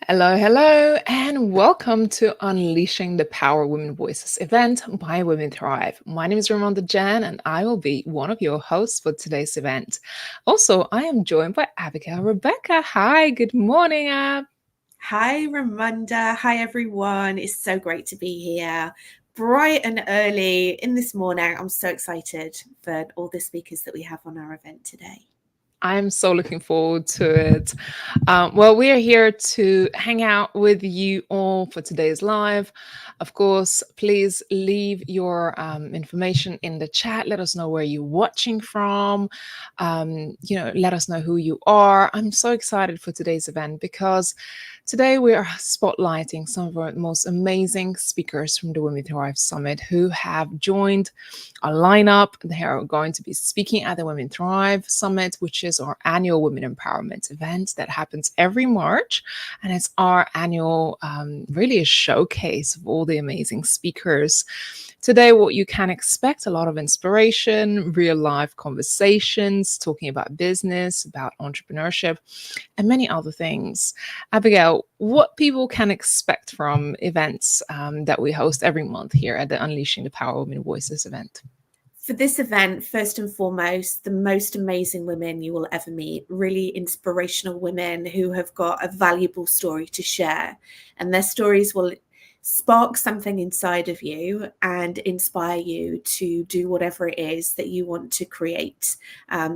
Hello, hello, and welcome to Unleashing the Power Women Voices event by Women Thrive. My name is Ramonda Jan, and I will be one of your hosts for today's event. Also, I am joined by Abigail Rebecca. Hi, good morning, Ab. Hi, Ramunda. Hi, everyone. It's so great to be here. Bright and early in this morning. I'm so excited for all the speakers that we have on our event today. I'm so looking forward to it. Well, we are here to hang out with you all for today's live. Of course, please leave your information in the chat. Let us know where you're watching from. Let us know who you are. I'm so excited for today's event because today we are spotlighting some of our most amazing speakers from the Women Thrive Summit who have joined our lineup. They are going to be speaking at the Women Thrive Summit, which is our annual women empowerment event that happens every March. And it's our annual, really a showcase of all the amazing speakers. Today, what you can expect, a lot of inspiration, real life conversations, talking about business, about entrepreneurship, and many other things. Abigail, what people can expect from events that we host every month here at the Unleashing the Power of Women Voices event? For this event, first and foremost, the most amazing women you will ever meet, really inspirational women who have got a valuable story to share. And their stories will spark something inside of you and inspire you to do whatever it is that you want to create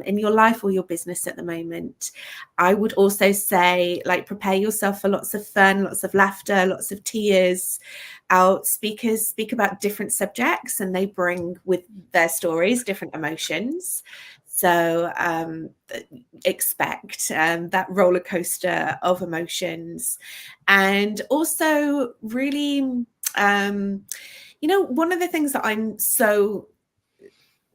in your life or your business at the moment. I would also say, prepare yourself for lots of fun, lots of laughter, lots of tears. Our speakers speak about different subjects and they bring with their stories different emotions. So expect that roller coaster of emotions. And also really, one of the things that I'm so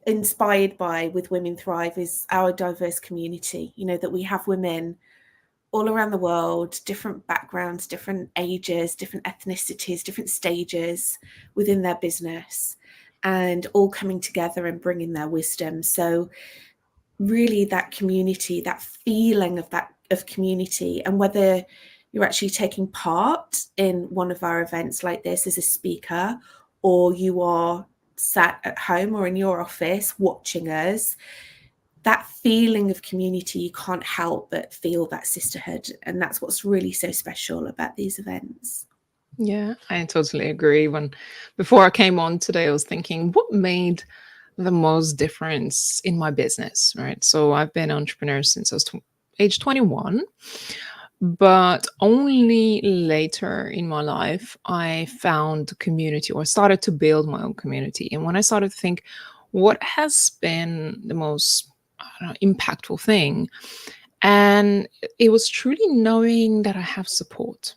inspired by with Women Thrive is our diverse community, that we have women all around the world, different backgrounds, different ages, different ethnicities, different stages within their business, and all coming together and bringing their wisdom. So really that community, that feeling of community, and whether you're actually taking part in one of our events like this as a speaker, or you are sat at home or in your office watching us, that feeling of community, you can't help but feel that sisterhood. And that's what's really so special about these events. Yeah, I totally agree. Before I came on today, I was thinking, what made the most difference in my business, right? So I've been an entrepreneur since I was age 21, but only later in my life I found community or started to build my own community. And when I started to think, what has been the most impactful thing? And it was truly knowing that I have support.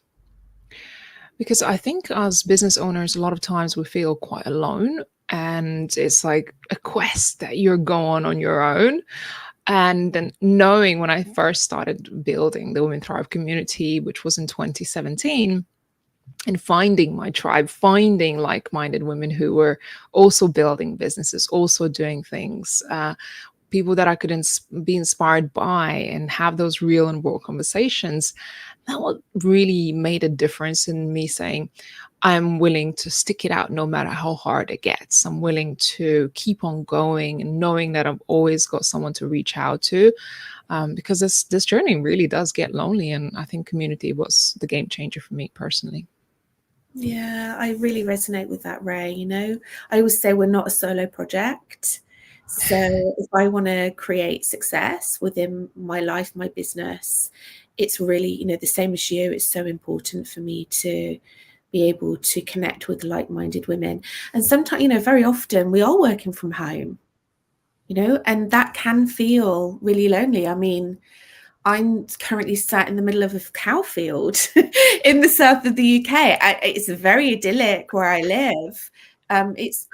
Because I think as business owners, a lot of times we feel quite alone, and it's like a quest that you're going on your own. And then knowing when I first started building the Women Thrive community, which was in 2017, and finding my tribe, finding like-minded women who were also building businesses, also doing things, people that I could be inspired by and have those real and world conversations, that what really made a difference in me saying, I'm willing to stick it out no matter how hard it gets. I'm willing to keep on going and knowing that I've always got someone to reach out to, because this journey really does get lonely. And I think community was the game changer for me personally. Yeah, I really resonate with that, Ray. I always say we're not a solo project. So if I want to create success within my life, my business, it's really, the same as you, it's so important for me to be able to connect with like-minded women. And sometimes, very often we are working from home, and that can feel really lonely. I mean, I'm currently sat in the middle of a cow field in the south of the UK. It's very idyllic where I live. It's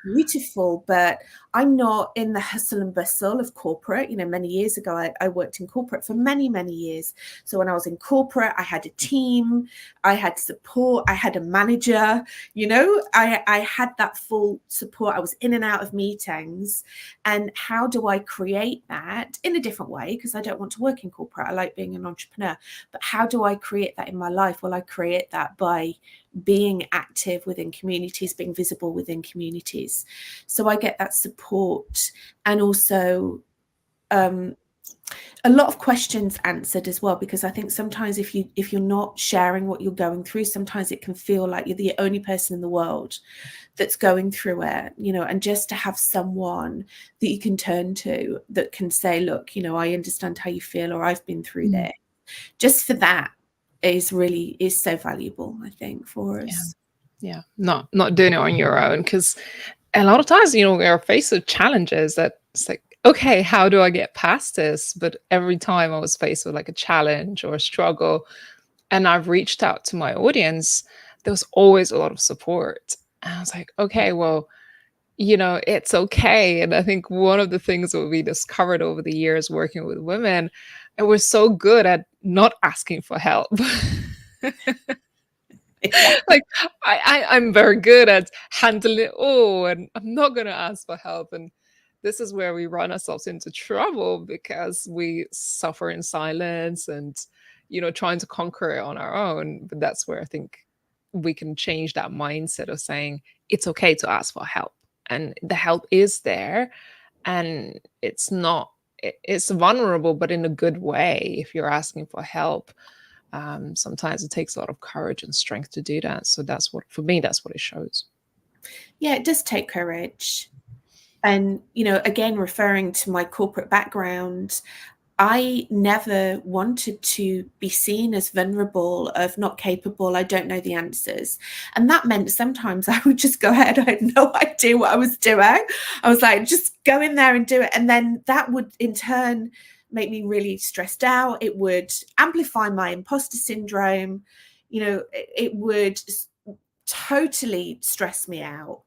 beautiful, but I'm not in the hustle and bustle of corporate. You know, many years ago, I worked in corporate for many, many years. So when I was in corporate, I had a team, I had support, I had a manager, you know, I had that full support. I was in and out of meetings. And how do I create that in a different way? Because I don't want to work in corporate. I like being an entrepreneur. But how do I create that in my life? Well, I create that by being active within communities, being visible within communities. So I get that support, and also a lot of questions answered as well, because I think sometimes if you're not sharing what you're going through, sometimes it can feel like you're the only person in the world that's going through it, you know. And just to have someone that you can turn to that can say, look, you know, I understand how you feel, or I've been through this, just for that is so valuable, I think, for us. Yeah, not doing it on your own, because a lot of times, you know, we are faced with challenges that it's like, okay, how do I get past this? But every time I was faced with like a challenge or a struggle, and I've reached out to my audience, there was always a lot of support. And I was like, okay, well, you know, it's okay. And I think one of the things that we discovered over the years working with women, and we're so good at not asking for help. Yeah. Like I'm very good at handling it all, and I'm not going to ask for help. And this is where we run ourselves into trouble, because we suffer in silence and, you know, trying to conquer it on our own. But that's where I think we can change that mindset of saying it's okay to ask for help, and the help is there, and it's vulnerable, but in a good way. If you're asking for help, sometimes it takes a lot of courage and strength to do that. So that's what, for me, that's what it shows. Yeah, it does take courage. And, you know, again, referring to my corporate background, I never wanted to be seen as vulnerable, of not capable, I don't know the answers. And that meant sometimes I would just go ahead. I had no idea what I was doing. I was like, just go in there and do it. And then that would in turn make me really stressed out. It would amplify my imposter syndrome. You know, it would totally stress me out.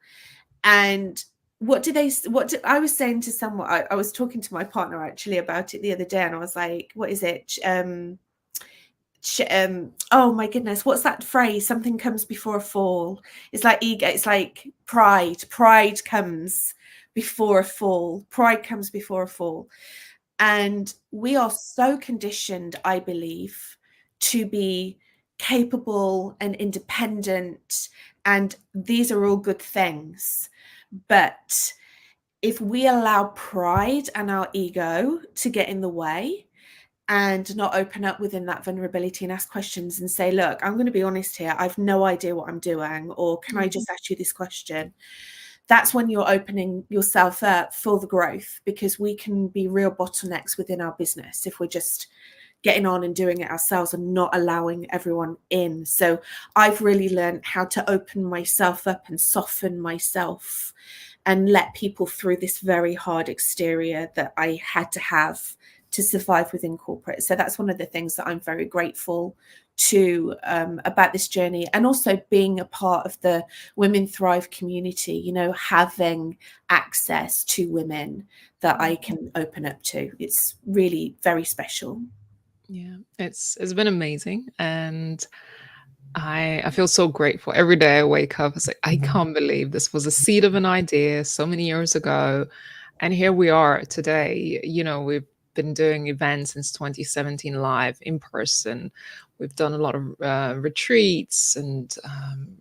And I was saying to someone, I was talking to my partner actually about it the other day, and I was like, what is it? Oh my goodness, what's that phrase? Something comes before a fall. It's like ego, it's like pride. Pride comes before a fall. Pride comes before a fall. And we are so conditioned, I believe, to be capable and independent, and these are all good things. But if we allow pride and our ego to get in the way and not open up within that vulnerability and ask questions and say, look, I'm going to be honest here, I've no idea what I'm doing, or can I just ask you this question? That's when you're opening yourself up for the growth, because we can be real bottlenecks within our business if we're just getting on and doing it ourselves and not allowing everyone in. So I've really learned how to open myself up and soften myself and let people through this very hard exterior that I had to have to survive within corporate. So that's one of the things that I'm very grateful to about this journey, and also being a part of the Women Thrive community, you know, having access to women that I can open up to. It's really very special. Yeah, it's been amazing, and I feel so grateful. Every day I wake up, it's like, I can't believe this was a seed of an idea so many years ago, and here we are today. You know, we've been doing events since 2017 live in person. We've done a lot of retreats and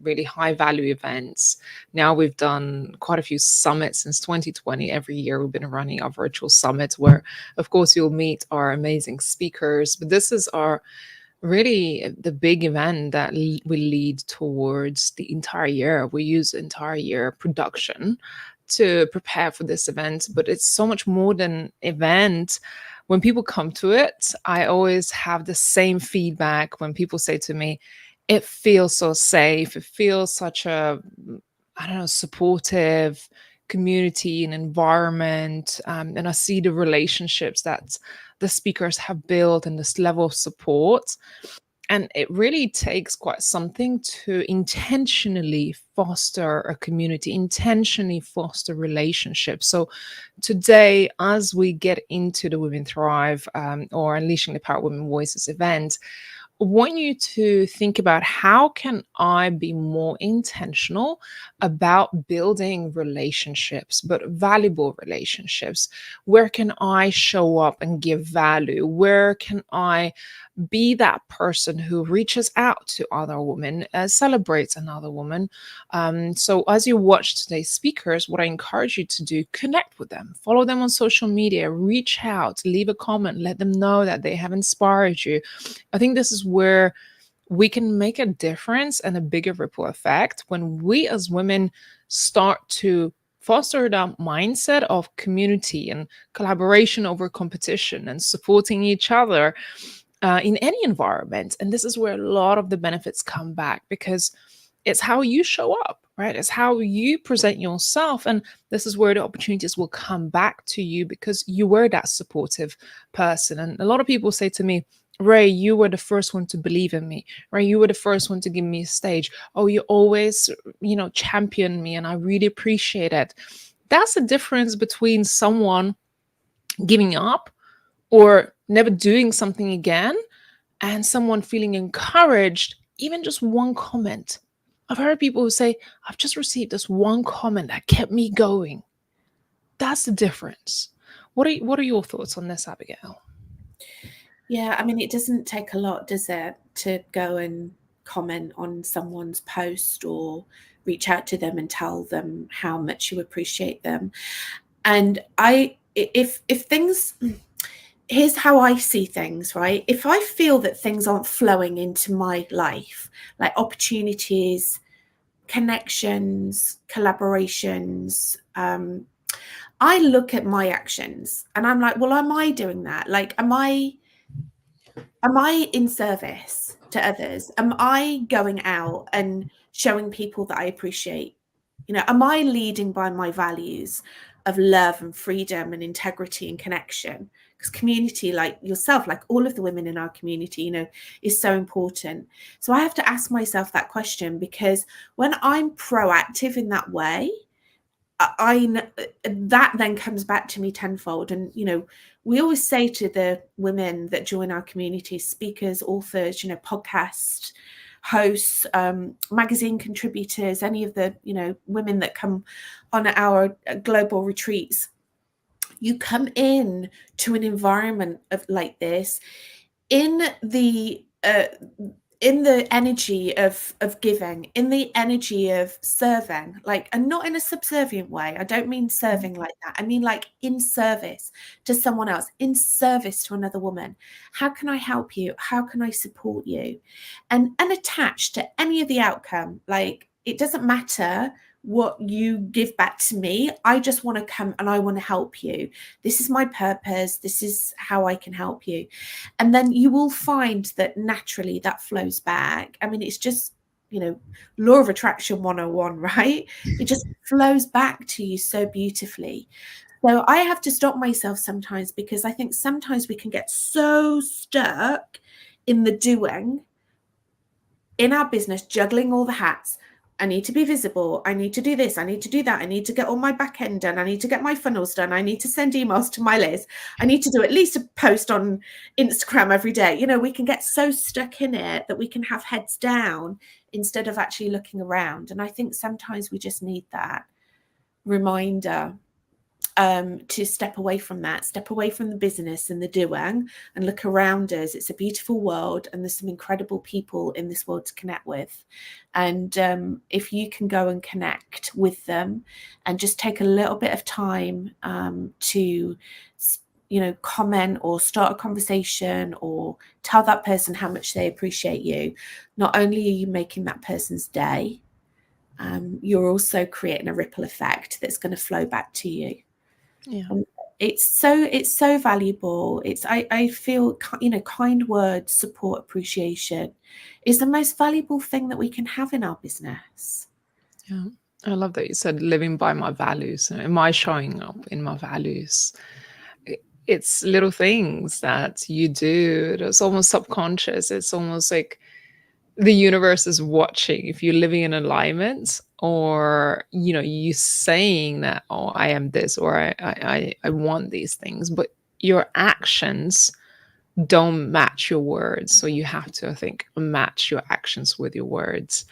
really high value events. Now we've done quite a few summits since 2020. Every year we've been running our virtual summits where, of course, you'll meet our amazing speakers. But this is our really the big event that will lead towards the entire year. We use the entire year production to prepare for this event, but it's so much more than event. When people come to it, I always have the same feedback when people say to me, it feels so safe, it feels such a, I don't know, supportive community and environment, and I see the relationships that the speakers have built and this level of support. And it really takes quite something to intentionally foster a community, intentionally foster relationships. So today, as we get into the Women Thrive or Unleashing the Power of Women Voices event, want you to think about, how can I be more intentional about building relationships, but valuable relationships? Where can I show up and give value? Where can I be that person who reaches out to other women, celebrates another woman? So as you watch today's speakers, what I encourage you to do, connect with them, follow them on social media, reach out, leave a comment, let them know that they have inspired you. I think this is where we can make a difference and a bigger ripple effect when we as women start to foster that mindset of community and collaboration over competition and supporting each other in any environment. And this is where a lot of the benefits come back, because it's how you show up, right? It's how you present yourself. And this is where the opportunities will come back to you, because you were that supportive person. And a lot of people say to me, Ray, you were the first one to believe in me. Ray, you were the first one to give me a stage. Oh, you always, champion me, and I really appreciate it. That's the difference between someone giving up or never doing something again, and someone feeling encouraged, even just one comment. I've heard people who say, I've just received this one comment that kept me going. That's the difference. What are your thoughts on this, Abigail? Yeah, I mean, it doesn't take a lot, does it, to go and comment on someone's post or reach out to them and tell them how much you appreciate them. And if things, here's how I see things, right? If I feel that things aren't flowing into my life, like opportunities, connections, collaborations, I look at my actions and I'm like, well, am I doing that? Like, am I in service to others? Am I going out and showing people that I appreciate? Am I leading by my values of love and freedom and integrity and connection? Because community, like yourself, like all of the women in our community, is so important. So I have to ask myself that question, because when I'm proactive in that way, that then comes back to me tenfold. And we always say to the women that join our community, speakers, authors, podcast hosts, magazine contributors, any of the women that come on our global retreats, you come in to an environment of like this in the energy of giving, in the energy of serving, and not in a subservient way. I don't mean serving like that. I mean like in service to someone else, in service to another woman. How can I help you? How can I support you? And attached to any of the outcome, it doesn't matter what you give back to me. I just want to come and I want to help you. This is my purpose. This is how I can help you. And then you will find that naturally that flows back. I mean, it's just, law of attraction 101, right? It just flows back to you so beautifully. So I have to stop myself sometimes, because I think sometimes we can get so stuck in the doing in our business, juggling all the hats. I need to be visible. I need to do this. I need to do that. I need to get all my back end done. I need to get my funnels done. I need to send emails to my list. I need to do at least a post on Instagram every day. We can get so stuck in it that we can have heads down instead of actually looking around. And I think sometimes we just need that reminder to step away from that, step away from the business and the doing, and look around us. It's a beautiful world, and there's some incredible people in this world to connect with. And if you can go and connect with them and just take a little bit of time to comment or start a conversation or tell that person how much they appreciate you, not only are you making that person's day, you're also creating a ripple effect that's going to flow back to you. Yeah. It's so valuable. I feel, kind words, support, appreciation is the most valuable thing that we can have in our business. Yeah. I love that you said living by my values. Am I showing up in my values? it's little things that you do that's almost subconscious. It's almost like the universe is watching if you're living in alignment, or you saying that, oh, I am this, or I want these things, but your actions don't match your words. So you have to, I think, match your actions with your words,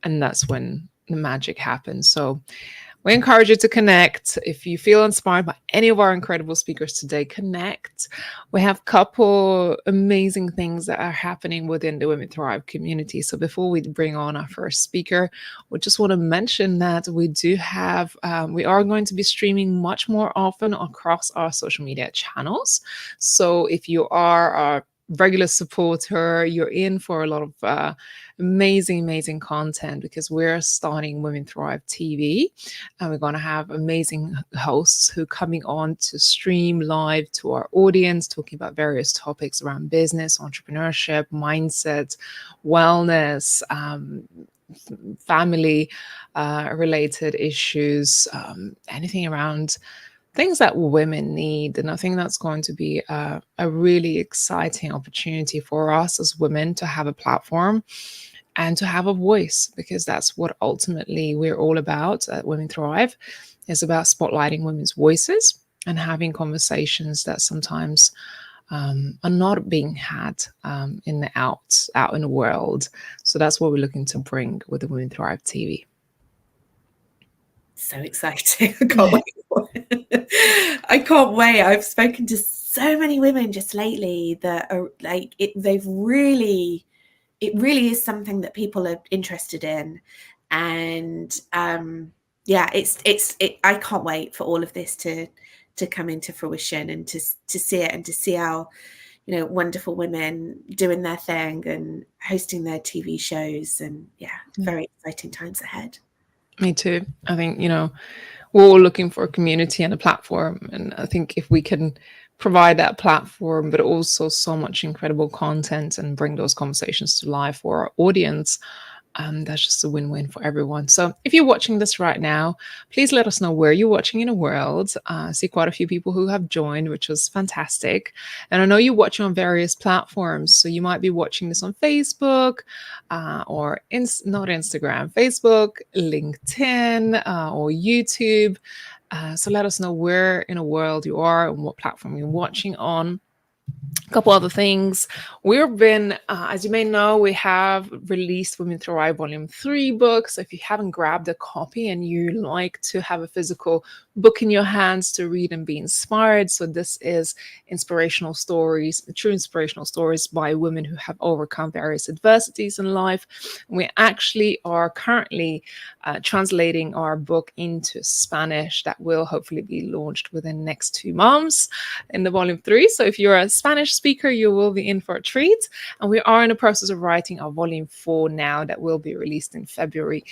and that's when the magic happens. So we encourage you to connect. If you feel inspired by any of our incredible speakers today, connect. We have a couple amazing things that are happening within the Women Thrive community. So before we bring on our first speaker, we just want to mention that we do have, we are going to be streaming much more often across our social media channels. So if you are a regular supporter, you're in for a lot of amazing content, because we're starting Women Thrive TV, and we're going to have amazing hosts who are coming on to stream live to our audience, talking about various topics around business, entrepreneurship, mindset, wellness, family related issues, anything around things that women need. And I think that's going to be a really exciting opportunity for us as women to have a platform and to have a voice, because that's what ultimately we're all about at Women Thrive. It's about spotlighting women's voices and having conversations that sometimes are not being had in the out in the world. So that's what we're looking to bring with the Women Thrive TV. So exciting. I can't wait. I can't wait. I've spoken to so many women just lately that are like, it really is something that people are interested in. And yeah, I can't wait for all of this to come into fruition, and to see it, and to see how, wonderful women doing their thing and hosting their TV shows. And yeah, very exciting times ahead. Me too. I think, we're all looking for a community and a platform. And I think if we can provide that platform, but also so much incredible content, and bring those conversations to life for our audience, that's just a win-win for everyone. So if you're watching this right now, please let us know where you're watching in the world. I see quite a few people who have joined, which was fantastic. And I know you're watching on various platforms. So you might be watching this on Facebook, or not Instagram, Facebook, LinkedIn, or YouTube. So let us know where in the world you are and what platform you're watching on. A couple other things. We've been, as you may know, we have released Women Thrive Volume 3 books. So if you haven't grabbed a copy and you like to have a physical book in your hands to read and be inspired, so this is inspirational stories, true inspirational stories by women who have overcome various adversities in life. We actually are currently translating our book into Spanish. That will hopefully be launched within the next 2 months in the Volume 3. So if you're a Spanish speaker, you will be in for a treat. And we are in the process of writing our Volume 4 now, that will be released in February.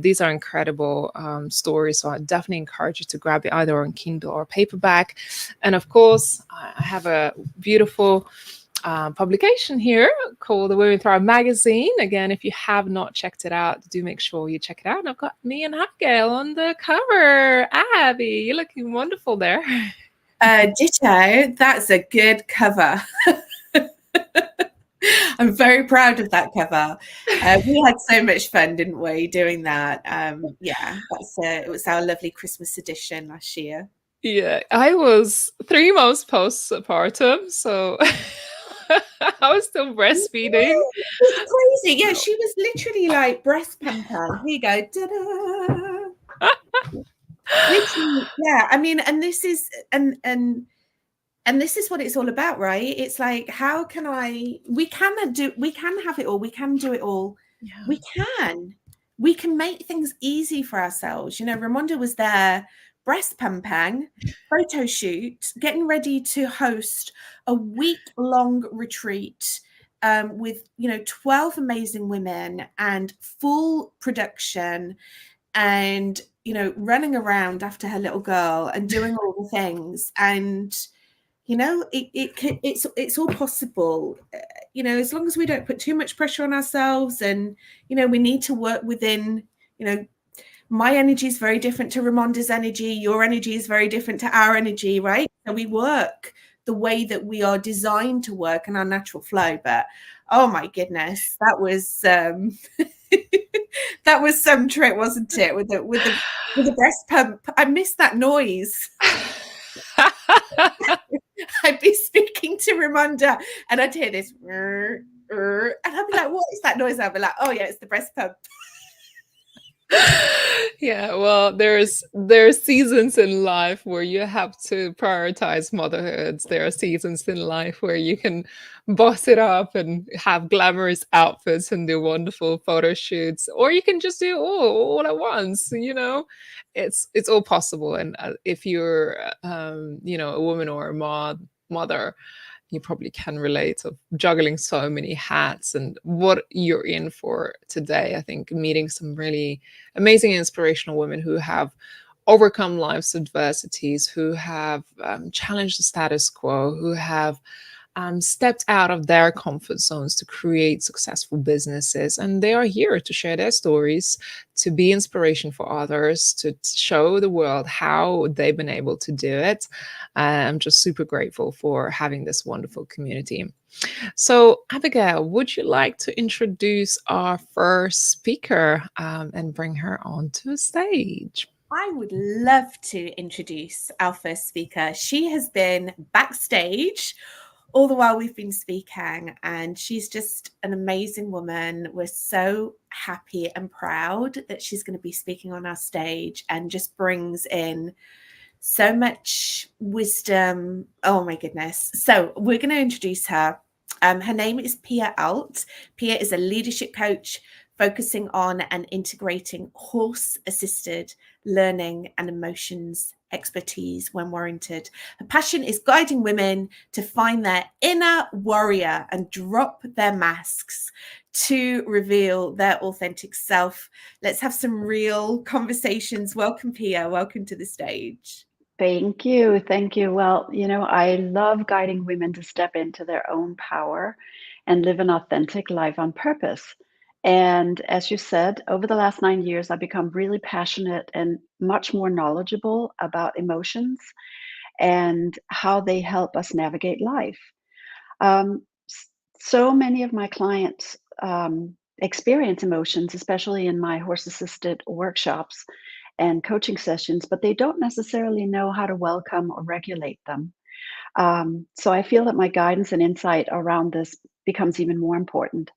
These are incredible stories, so I definitely encourage you to grab it either on Kindle or paperback. And of course, I have a beautiful publication here called the Women Thrive magazine. Again, if you have not checked it out, do make sure you check it out. And I've got me and Abigail on the cover. Abby, you're looking wonderful there. Ditto. That's a good cover. I'm very proud of that cover. We had so much fun, didn't we, doing that? Yeah, it was our lovely Christmas edition last year. Yeah, I was 3 months postpartum, so I was still breastfeeding. It's crazy. Yeah, she was literally like breast pumper. Here you go. Ta-da. Literally, yeah. I mean, and this is this is what it's all about, right? It's like, how can we can have it all. We can do it all. Yeah. We can make things easy for ourselves. Ramonda was there, breast pumping, photo shoot, getting ready to host a week-long retreat with 12 amazing women and full production, and running around after her little girl and doing all the things. And it's all possible, as long as we don't put too much pressure on ourselves. And we need to work within, my energy is very different to Ramonda's energy. Your energy is very different to our energy, right? So we work the way that we are designed to work in our natural flow. But oh my goodness, that was that was some trick, wasn't it? With the breast pump. I missed that noise. I'd be speaking to Ramonda and I'd hear this, and I'd be like, what is that noise? I'd be like, oh yeah, it's the breast pump. Yeah, well, there's seasons in life where you have to prioritize motherhoods. There are seasons in life where you can boss it up and have glamorous outfits and do wonderful photo shoots, or you can just do all at once. It's all possible. And if you're, a woman or a mother, you probably can relate of juggling so many hats and what you're in for today. I think meeting some really amazing inspirational women who have overcome life's adversities, who have challenged the status quo, who have stepped out of their comfort zones to create successful businesses. And they are here to share their stories, to be inspiration for others, to show the world how they've been able to do it. I'm just super grateful for having this wonderful community. So, Abigail, would you like to introduce our first speaker and bring her onto the stage? I would love to introduce our first speaker. She has been backstage all the while we've been speaking, and she's just an amazing woman. We're so happy and proud that she's going to be speaking on our stage and just brings in so much wisdom. Oh my goodness. So we're going to introduce her. Her name is Pia Alt. Pia is a leadership coach focusing on and integrating horse-assisted learning and emotions expertise when warranted. Her passion is guiding women to find their inner warrior and drop their masks to reveal their authentic self. Let's have some real conversations. Welcome, Pia. Welcome to the stage. Thank you. Thank you. Well, I love guiding women to step into their own power and live an authentic life on purpose. And as you said, over the last 9 years, I've become really passionate and much more knowledgeable about emotions and how they help us navigate life. So many of my clients experience emotions, especially in my horse assisted workshops and coaching sessions, but they don't necessarily know how to welcome or regulate them. So I feel that my guidance and insight around this becomes even more important.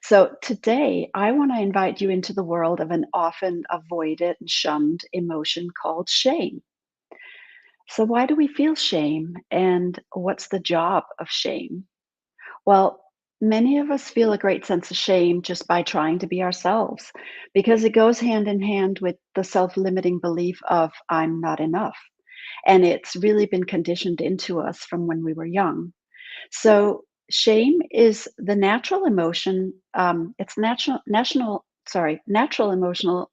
So today, I want to invite you into the world of an often avoided and shunned emotion called shame. So, why do we feel shame, and what's the job of shame? Well, many of us feel a great sense of shame just by trying to be ourselves because it goes hand in hand with the self limiting belief of I'm not enough. And it's really been conditioned into us from when we were young. So shame is the natural emotion. It's natural emotional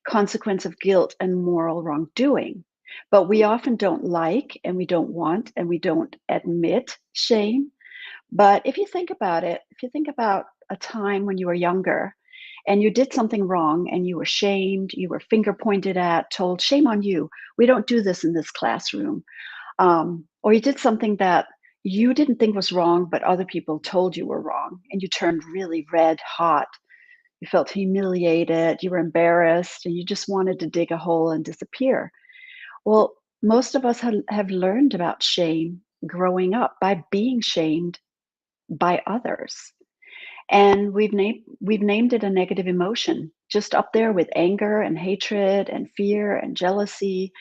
consequence of guilt and moral wrongdoing. But we often don't like, and we don't want, and we don't admit shame. But if you think about it, if you think about a time when you were younger and you did something wrong and you were shamed, you were finger pointed at, told, shame on you. We don't do this in this classroom. Or you did something that you didn't think was wrong, but other people told you were wrong, and you turned really red hot. You felt humiliated, you were embarrassed, and you just wanted to dig a hole and disappear. Well, most of us have learned about shame growing up by being shamed by others. And we've named it a negative emotion, just up there with anger and hatred and fear and jealousy.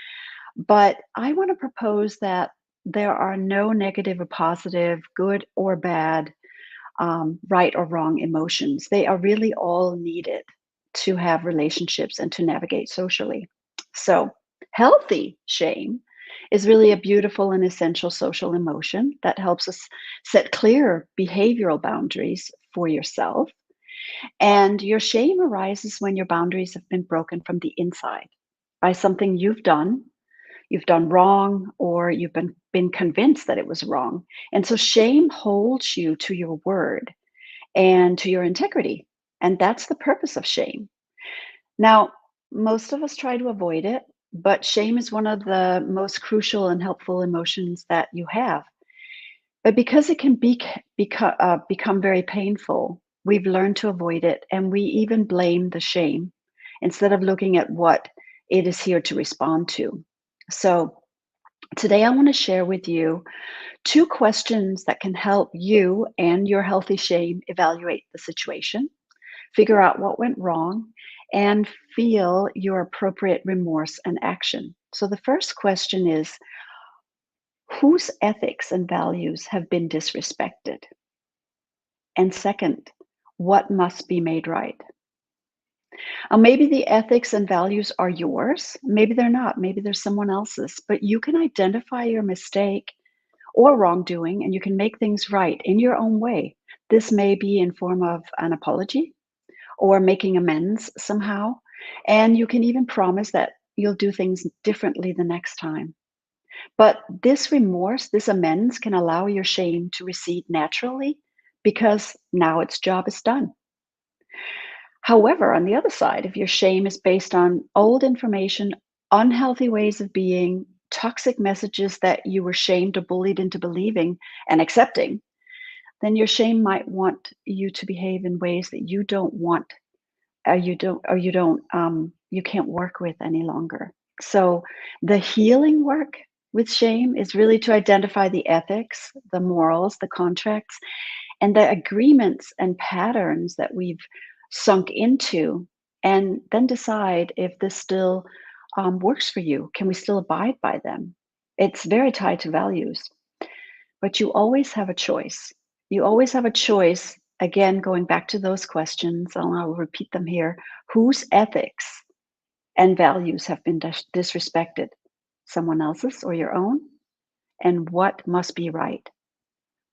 But I want to propose that there are no negative or positive, good or bad, right or wrong emotions. They are really all needed to have relationships and to navigate socially. So, healthy shame is really a beautiful and essential social emotion that helps us set clear behavioral boundaries for yourself. And your shame arises when your boundaries have been broken from the inside by something you've done wrong, or you've been convinced that it was wrong. And so shame holds you to your word and to your integrity. And that's the purpose of shame. Now, most of us try to avoid it. but shame is one of the most crucial and helpful emotions that you have. But because it can become very painful, we've learned to avoid it, and we even blame the shame instead of looking at what it is here to respond to. So today I want to share with you 2 questions that can help you and your healthy shame evaluate the situation, figure out what went wrong, and feel your appropriate remorse and action. So the first question is, whose ethics and values have been disrespected? And second, what must be made right? Maybe the ethics and values are yours. Maybe they're not. Maybe they're someone else's. But you can identify your mistake or wrongdoing, and you can make things right in your own way. This may be in form of an apology or making amends somehow. And you can even promise that you'll do things differently the next time. But this remorse, this amends can allow your shame to recede naturally because now its job is done. However, on the other side, if your shame is based on old information, unhealthy ways of being, toxic messages that you were shamed or bullied into believing and accepting, then your shame might want you to behave in ways that you don't want, you can't work with any longer. So the healing work with shame is really to identify the ethics, the morals, the contracts, and the agreements and patterns that we've sunk into, and then decide if this still works for you. Can we still abide by them? It's very tied to values, but you always have a choice. You always have a choice. Again, going back to those questions, and I'll repeat them here. Whose ethics and values have been disrespected? Someone else's or your own? And what must be right?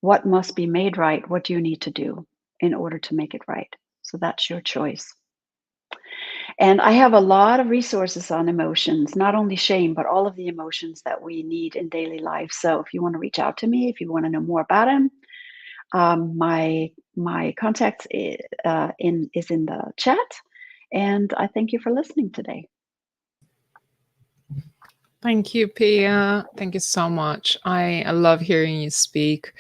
What must be made right? What do you need to do in order to make it right? So that's your choice. And I have a lot of resources on emotions, not only shame, but all of the emotions that we need in daily life. So if you want to reach out to me, if you want to know more about them, my contact is in the chat. And I thank you for listening today. Thank you, Pia. Thank you so much. I love hearing you speak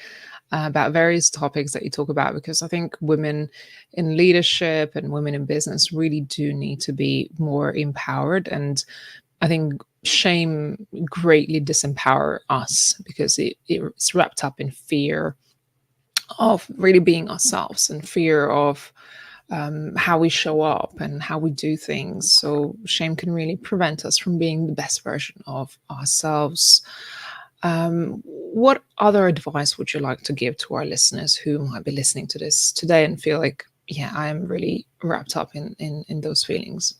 about various topics that you talk about, because I think women in leadership and women in business really do need to be more empowered. And I think shame greatly disempower us because it's wrapped up in fear of really being ourselves and fear of how we show up and how we do things. So shame can really prevent us from being the best version of ourselves. What other advice would you like to give to our listeners who might be listening to this today and feel like, yeah, I am really wrapped up in those feelings?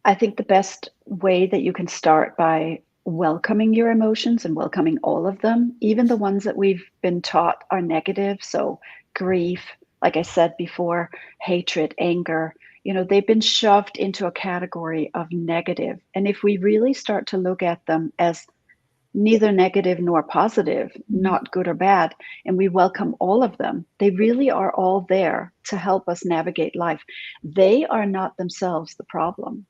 I think the best way that you can start by welcoming your emotions and welcoming all of them, even the ones that we've been taught are negative. So grief, like I said before, hatred, anger, they've been shoved into a category of negative. And if we really start to look at them as neither negative nor positive, not good or bad, and we welcome all of them, they really are all there to help us navigate life. They are not themselves the problem.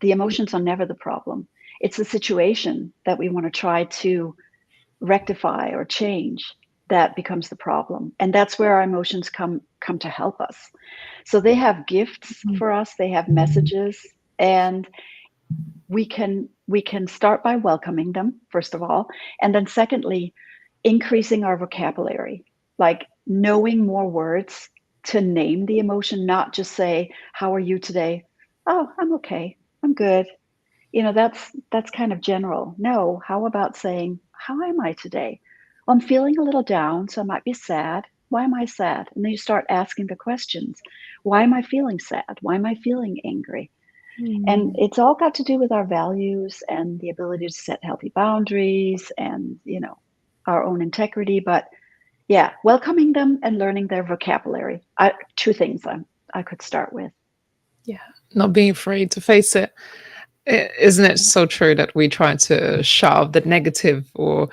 The emotions are never the problem. It's the situation that we want to try to rectify or change that becomes the problem. And that's where our emotions come to help us. So they have gifts for us, they have messages, and we can start by welcoming them, first of all, and then secondly, increasing our vocabulary, like knowing more words to name the emotion, not just say, how are you today? Oh, I'm okay, I'm good. That's kind of general. No, how about saying, how am I today? Well, I'm feeling a little down, so I might be sad. Why am I sad? And then you start asking the questions. Why am I feeling sad? Why am I feeling angry? And it's all got to do with our values and the ability to set healthy boundaries and, our own integrity. But yeah, welcoming them and learning their vocabulary. 2 things I could start with. Yeah, not being afraid to face it. Isn't it so true that we try to shove the negative or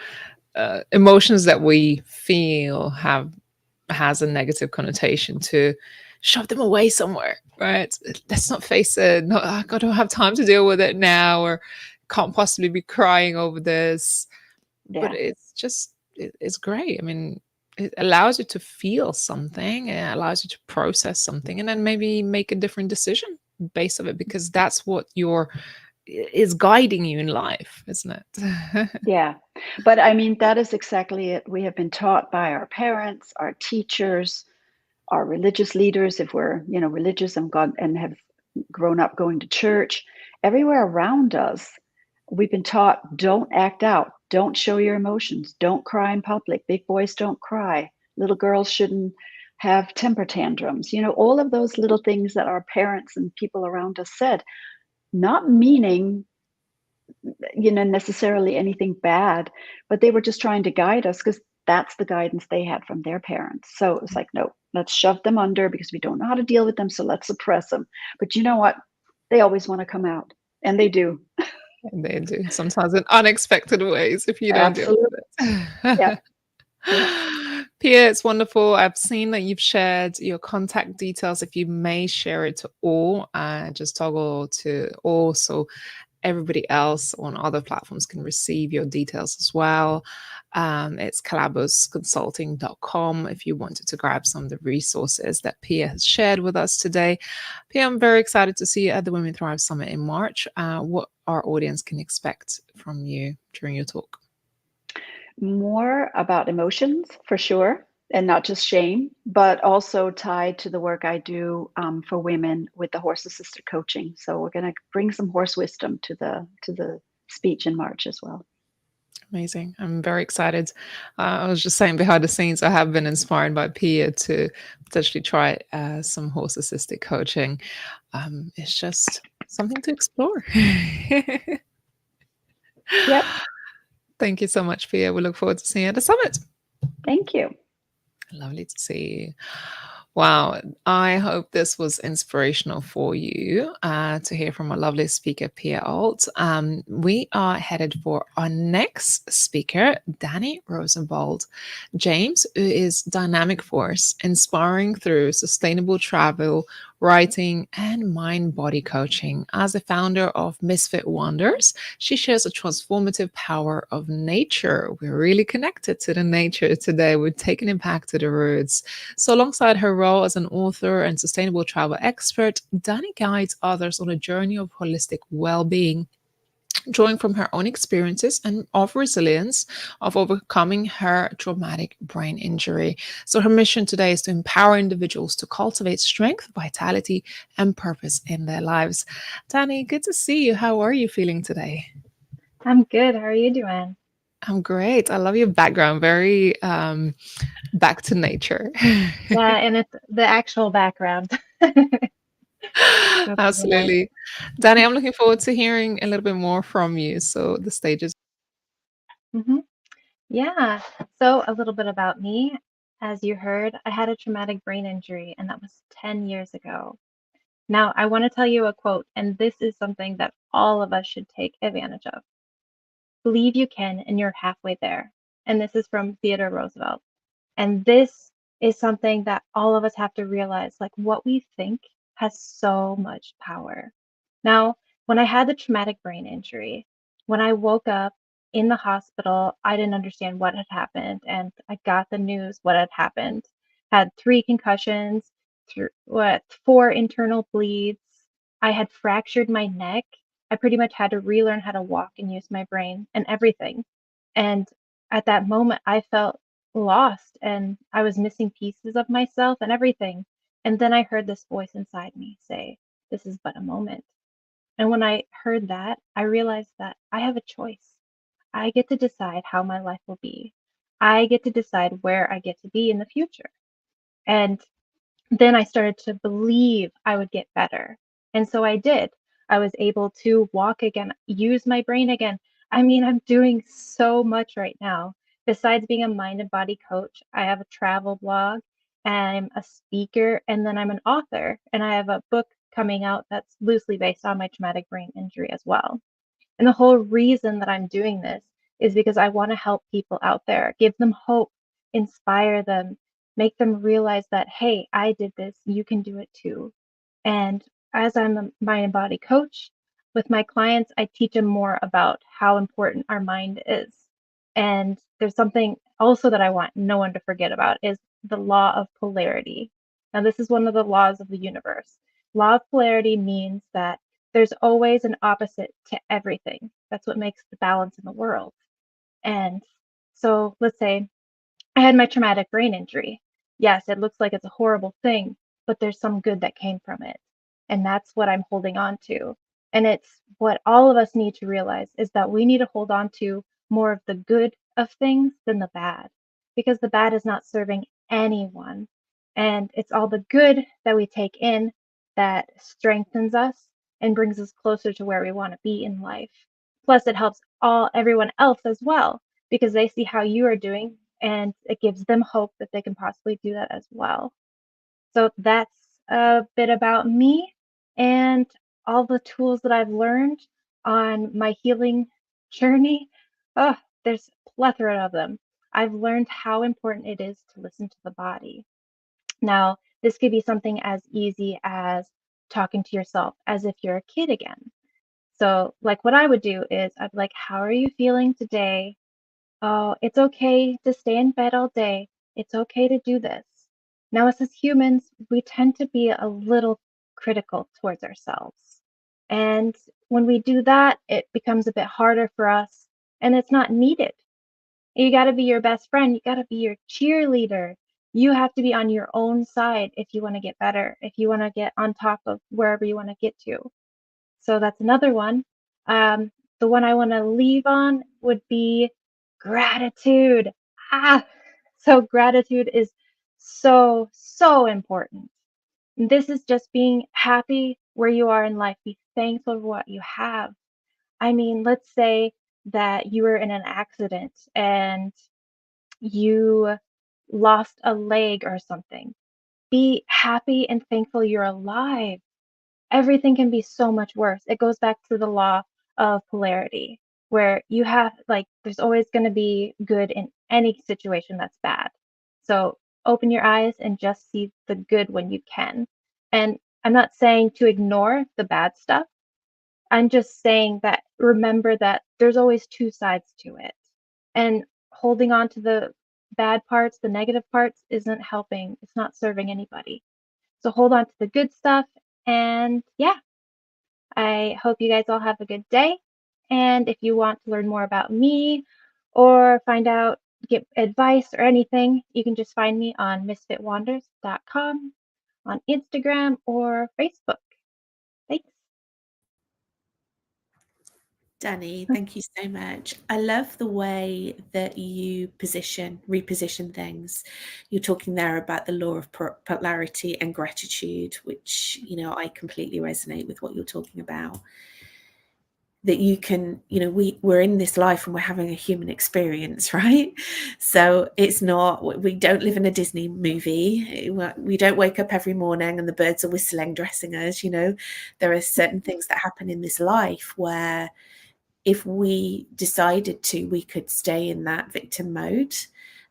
emotions that we feel have has a negative connotation to shove them away somewhere, right? Let's not face it. No, I don't have time to deal with it now, or can't possibly be crying over this. But Yeah. it's just, it's great. I mean, it allows you to feel something, it allows you to process something, and then maybe make a different decision based of it, because that's what is guiding you in life, isn't it? Yeah. But I mean, that is exactly it. We have been taught by our parents, our teachers, our religious leaders, if we're, religious and God and have grown up going to church, everywhere around us, we've been taught, don't act out, don't show your emotions, don't cry in public. Big boys don't cry. Little girls shouldn't have temper tantrums. All of those little things that our parents and people around us said, not meaning necessarily anything bad, but they were just trying to guide us because that's the guidance they had from their parents. So it was like, no, let's shove them under because we don't know how to deal with them. So let's suppress them. But you know what? They always want to come out, and they do. And they do, sometimes in unexpected ways, if you don't deal Absolutely. with it. Yeah. Yeah. Pia, it's wonderful. I've seen that you've shared your contact details. If you may share it to all, just toggle to all, so everybody else on other platforms can receive your details as well. It's 𝐔𝐧𝐿𝐵𝑢𝑠consulting.com if you wanted to grab some of the resources that Pia has shared with us today. Pia, I'm very excited to see you at the Women Thrive Summit in March. What our audience can expect from you during your talk? More about emotions, for sure, and not just shame, but also tied to the work I do for women with the horse-assisted coaching. So we're going to bring some horse wisdom to the speech in March as well. Amazing. I'm very excited. I was just saying, behind the scenes, I have been inspired by Pia to potentially try some horse-assisted coaching. It's just something to explore. Yep. Thank you so much, Pia. We look forward to seeing you at the summit. Thank you. Lovely to see you. Wow. I hope this was inspirational for you to hear from our lovely speaker, Pia Alt. We are headed for our next speaker, Danny Rosenwald James, who is dynamic force, inspiring through sustainable travel, writing, and mind-body coaching. As the founder of Misfit Wonders, she shares a transformative power of nature. We're really connected to the nature today. We're taking it back to the roots. So alongside her role as an author and sustainable travel expert, Dani guides others on a journey of holistic well-being, drawing from her own experiences and of resilience of overcoming her traumatic brain injury. So her mission today is to empower individuals to cultivate strength, vitality, and purpose in their lives. Dani, good to see you. How are you feeling today? I'm good. How are you doing? I'm great. I love your background. Very back to nature. Yeah, and it's the actual background. Absolutely. Dani, I'm looking forward to hearing a little bit more from you. So the stage is. Yeah. So a little bit about me. As you heard, I had a traumatic brain injury, and that was 10 years ago. Now, I want to tell you a quote, and this is something that all of us should take advantage of. Believe you can, and you're halfway there. And this is from Theodore Roosevelt. And this is something that all of us have to realize, like what we think has so much power. Now, when I had the traumatic brain injury, when I woke up in the hospital, I didn't understand what had happened. And I got the news what had happened. Had 3 concussions, 4 internal bleeds. I had fractured my neck. I pretty much had to relearn how to walk and use my brain and everything. And at that moment, I felt lost and I was missing pieces of myself and everything. And then I heard this voice inside me say, "This is but a moment." And when I heard that, I realized that I have a choice. I get to decide how my life will be. I get to decide where I get to be in the future. And then I started to believe I would get better. And so I did. I was able to walk again, use my brain again. I mean, I'm doing so much right now. Besides being a mind and body coach, I have a travel blog, I'm a speaker, and then I'm an author. And I have a book coming out that's loosely based on my traumatic brain injury as well. And the whole reason that I'm doing this is because I want to help people out there, give them hope, inspire them, make them realize that, hey, I did this, you can do it too. And as I'm a mind and body coach with my clients, I teach them more about how important our mind is. And there's something also that I want no one to forget about is the law of polarity. Now, this is one of the laws of the universe. Law of polarity means that there's always an opposite to everything. That's what makes the balance in the world. And so let's say I had my traumatic brain injury. Yes, it looks like it's a horrible thing, but there's some good that came from it. And that's what I'm holding on to. And it's what all of us need to realize is that we need to hold on to more of the good of things than the bad, because the bad is not serving anyone. And it's all the good that we take in that strengthens us and brings us closer to where we want to be in life. Plus, it helps everyone else as well because they see how you are doing and it gives them hope that they can possibly do that as well. So that's a bit about me and all the tools that I've learned on my healing journey. Oh, there's a plethora of them. I've learned how important it is to listen to the body. Now, this could be something as easy as talking to yourself as if you're a kid again. So, like, what I would do is I'd be like, how are you feeling today? Oh, it's okay to stay in bed all day. It's okay to do this. Now, us as humans, we tend to be a little critical towards ourselves. And when we do that, it becomes a bit harder for us and it's not needed. You got to be your best friend. You got to be your cheerleader. You have to be on your own side if you want to get better, if you want to get on top of wherever you want to get to. So that's another one. The one I want to leave on would be gratitude. Ah, so gratitude is so, so important. This is just being happy where you are in life. Be thankful for what you have. I mean, let's say that you were in an accident and you lost a leg or something. Be happy and thankful you're alive. Everything can be so much worse. It goes back to the law of polarity, where you have, like, there's always going to be good in any situation that's bad. So open your eyes and just see the good when you can. And I'm not saying to ignore the bad stuff. I'm just saying that remember that there's always two sides to it. And holding on to the bad parts, the negative parts, isn't helping. It's not serving anybody. So hold on to the good stuff. And yeah, I hope you guys all have a good day. And if you want to learn more about me or find out, get advice or anything, you can just find me on misfitwanders.com, on Instagram or Facebook. Thanks. Danny, thank you so much. I love the way that you reposition things. You're talking there about the law of polarity and gratitude, which, I completely resonate with what you're talking about. That you can, we're in this life and we're having a human experience, right? So it's not, we don't live in a Disney movie. We don't wake up every morning and the birds are whistling, dressing us, There are certain things that happen in this life where if we decided to, we could stay in that victim mode.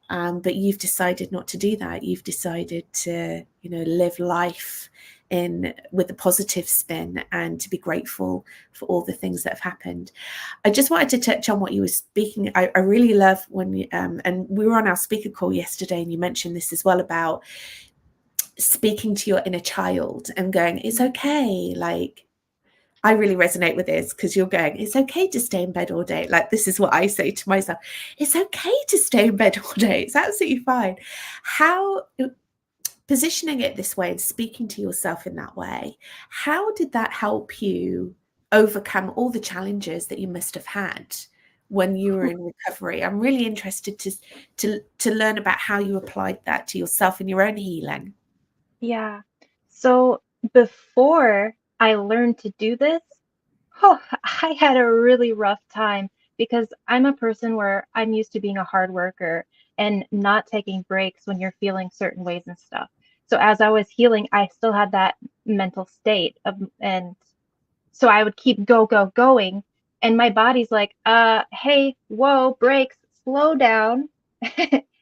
But you've decided not to do that. You've decided to, live life with a positive spin and to be grateful for all the things that have happened. I just wanted to touch on what you were speaking. I really love when you, and we were on our speaker call yesterday and you mentioned this as well about speaking to your inner child and going, it's okay. Like, I really resonate with this because you're going, it's okay to stay in bed all day. Like, this is what I say to myself. It's okay to stay in bed all day. It's absolutely fine. How, positioning it this way and speaking to yourself in that way, how did that help you overcome all the challenges that you must have had when you were in recovery? I'm really interested to learn about how you applied that to yourself in your own healing. Yeah. So before I learned to do this, I had a really rough time because I'm a person where I'm used to being a hard worker and not taking breaks when you're feeling certain ways and stuff. So as I was healing, I still had that mental state and so I would keep going. And my body's like, hey, whoa, breaks, slow down.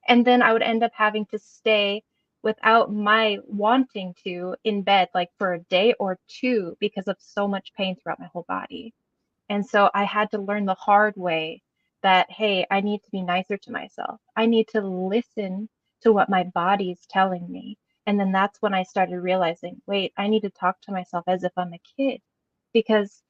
And then I would end up having to stay without my wanting to in bed like for a day or two because of so much pain throughout my whole body. And so I had to learn the hard way that, hey, I need to be nicer to myself. I need to listen to what my body's telling me. And then that's when I started realizing, wait, I need to talk to myself as if I'm a kid, because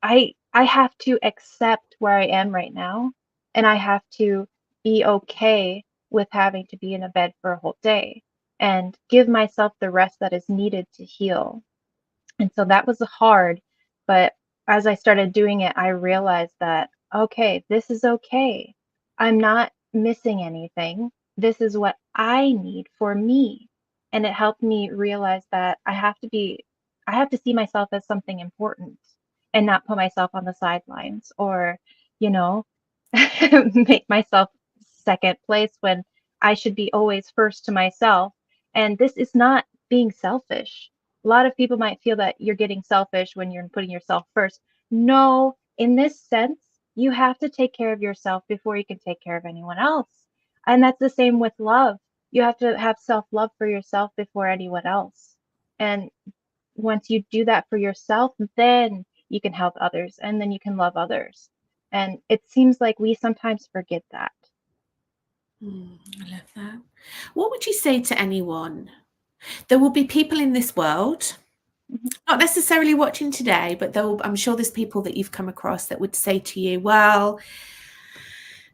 I have to accept where I am right now, and I have to be okay with having to be in a bed for a whole day and give myself the rest that is needed to heal. And so that was hard, but as I started doing it, I realized that, okay, this is okay. I'm not missing anything. This is what I need for me. And it helped me realize that I have to see myself as something important and not put myself on the sidelines or, you know, make myself second place when I should be always first to myself. And this is not being selfish. A lot of people might feel that you're getting selfish when you're putting yourself first. No, in this sense, you have to take care of yourself before you can take care of anyone else. And that's the same with love. You have to have self-love for yourself before anyone else. And once you do that for yourself, then you can help others and then you can love others. And it seems like we sometimes forget that. I love that. What would you say to anyone? There will be people in this world, not necessarily watching today, but I'm sure there's people that you've come across that would say to you, well,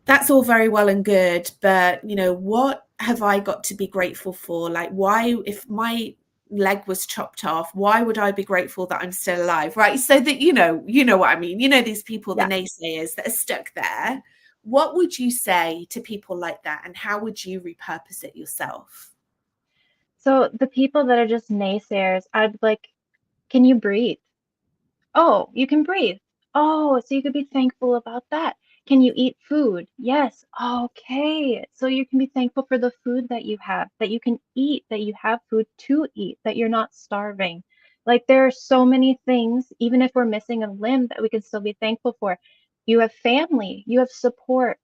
that's all very well and good, but what have I got to be grateful for? Like, why, if my leg was chopped off, why would I be grateful that I'm still alive? Right. So that, you know what I mean? These people, Yeah. the naysayers that are stuck there. What would you say to people like that? And how would you repurpose it yourself? So the people that are just naysayers, I'd be like, can you breathe? Oh, you can breathe. Oh, so you could be thankful about that. Can you eat food? Yes. Okay. So you can be thankful for the food that you have, that you can eat, that you have food to eat, that you're not starving. Like there are so many things, even if we're missing a limb, that we can still be thankful for. You have family, you have support.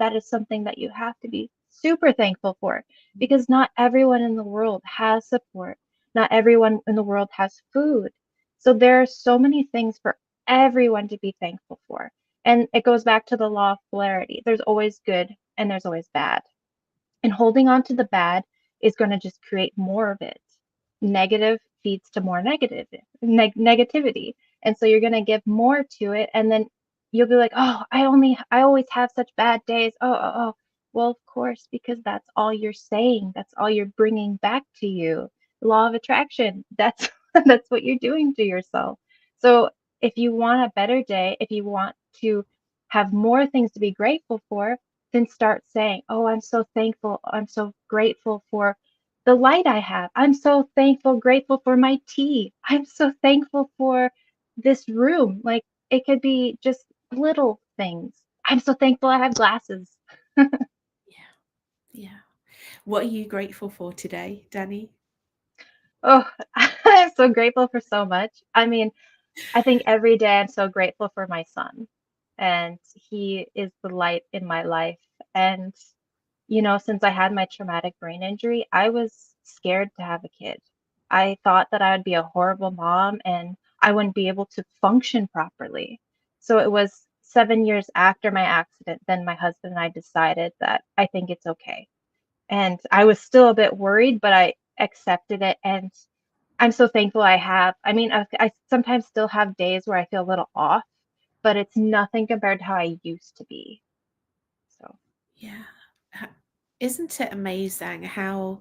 That is something that you have to be super thankful for, because not everyone in the world has support. Not everyone in the world has food. So there are so many things for everyone to be thankful for. And it goes back to the law of polarity. There's always good and there's always bad. And holding on to the bad is going to just create more of it. Negative feeds to more negativity. And so you're going to give more to it. And then you'll be like, oh, I always have such bad days. Oh. Well, of course, because that's all you're saying. That's all you're bringing back to you. Law of attraction. That's that's what you're doing to yourself. So if you want a better day, if you want to have more things to be grateful for, then start saying, oh, I'm so thankful. I'm so grateful for the light I have. I'm so thankful, grateful for my tea. I'm so thankful for this room. Like it could be just little things. I'm so thankful I have glasses. Yeah. What are you grateful for today, Danny? Oh, I'm so grateful for so much. I mean, I think every day I'm so grateful for my son, and he is the light in my life. And, since I had my traumatic brain injury, I was scared to have a kid. I thought that I would be a horrible mom and I wouldn't be able to function properly. So it was 7 years after my accident, then my husband and I decided that I think it's okay. And I was still a bit worried, but I accepted it. And I'm so thankful I have. I mean, I sometimes still have days where I feel a little off, but it's nothing compared to how I used to be. So, Yeah. Isn't it amazing how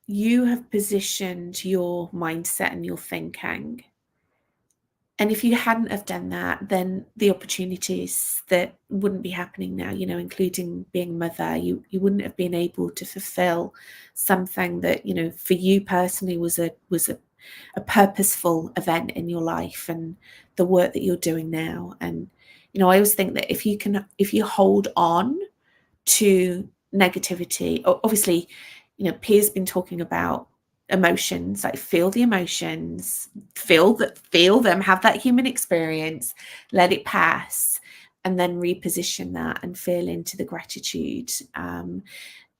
you have positioned your mindset and your thinking? And if you hadn't have done that, then the opportunities that wouldn't be happening now, including being a mother, you wouldn't have been able to fulfill something that, for you personally was a purposeful event in your life, and the work that you're doing now. And, I always think that if you hold on to negativity, obviously, Pia's been talking about emotions, like feel the emotions, feel them, have that human experience, let it pass, and then reposition that and feel into the gratitude.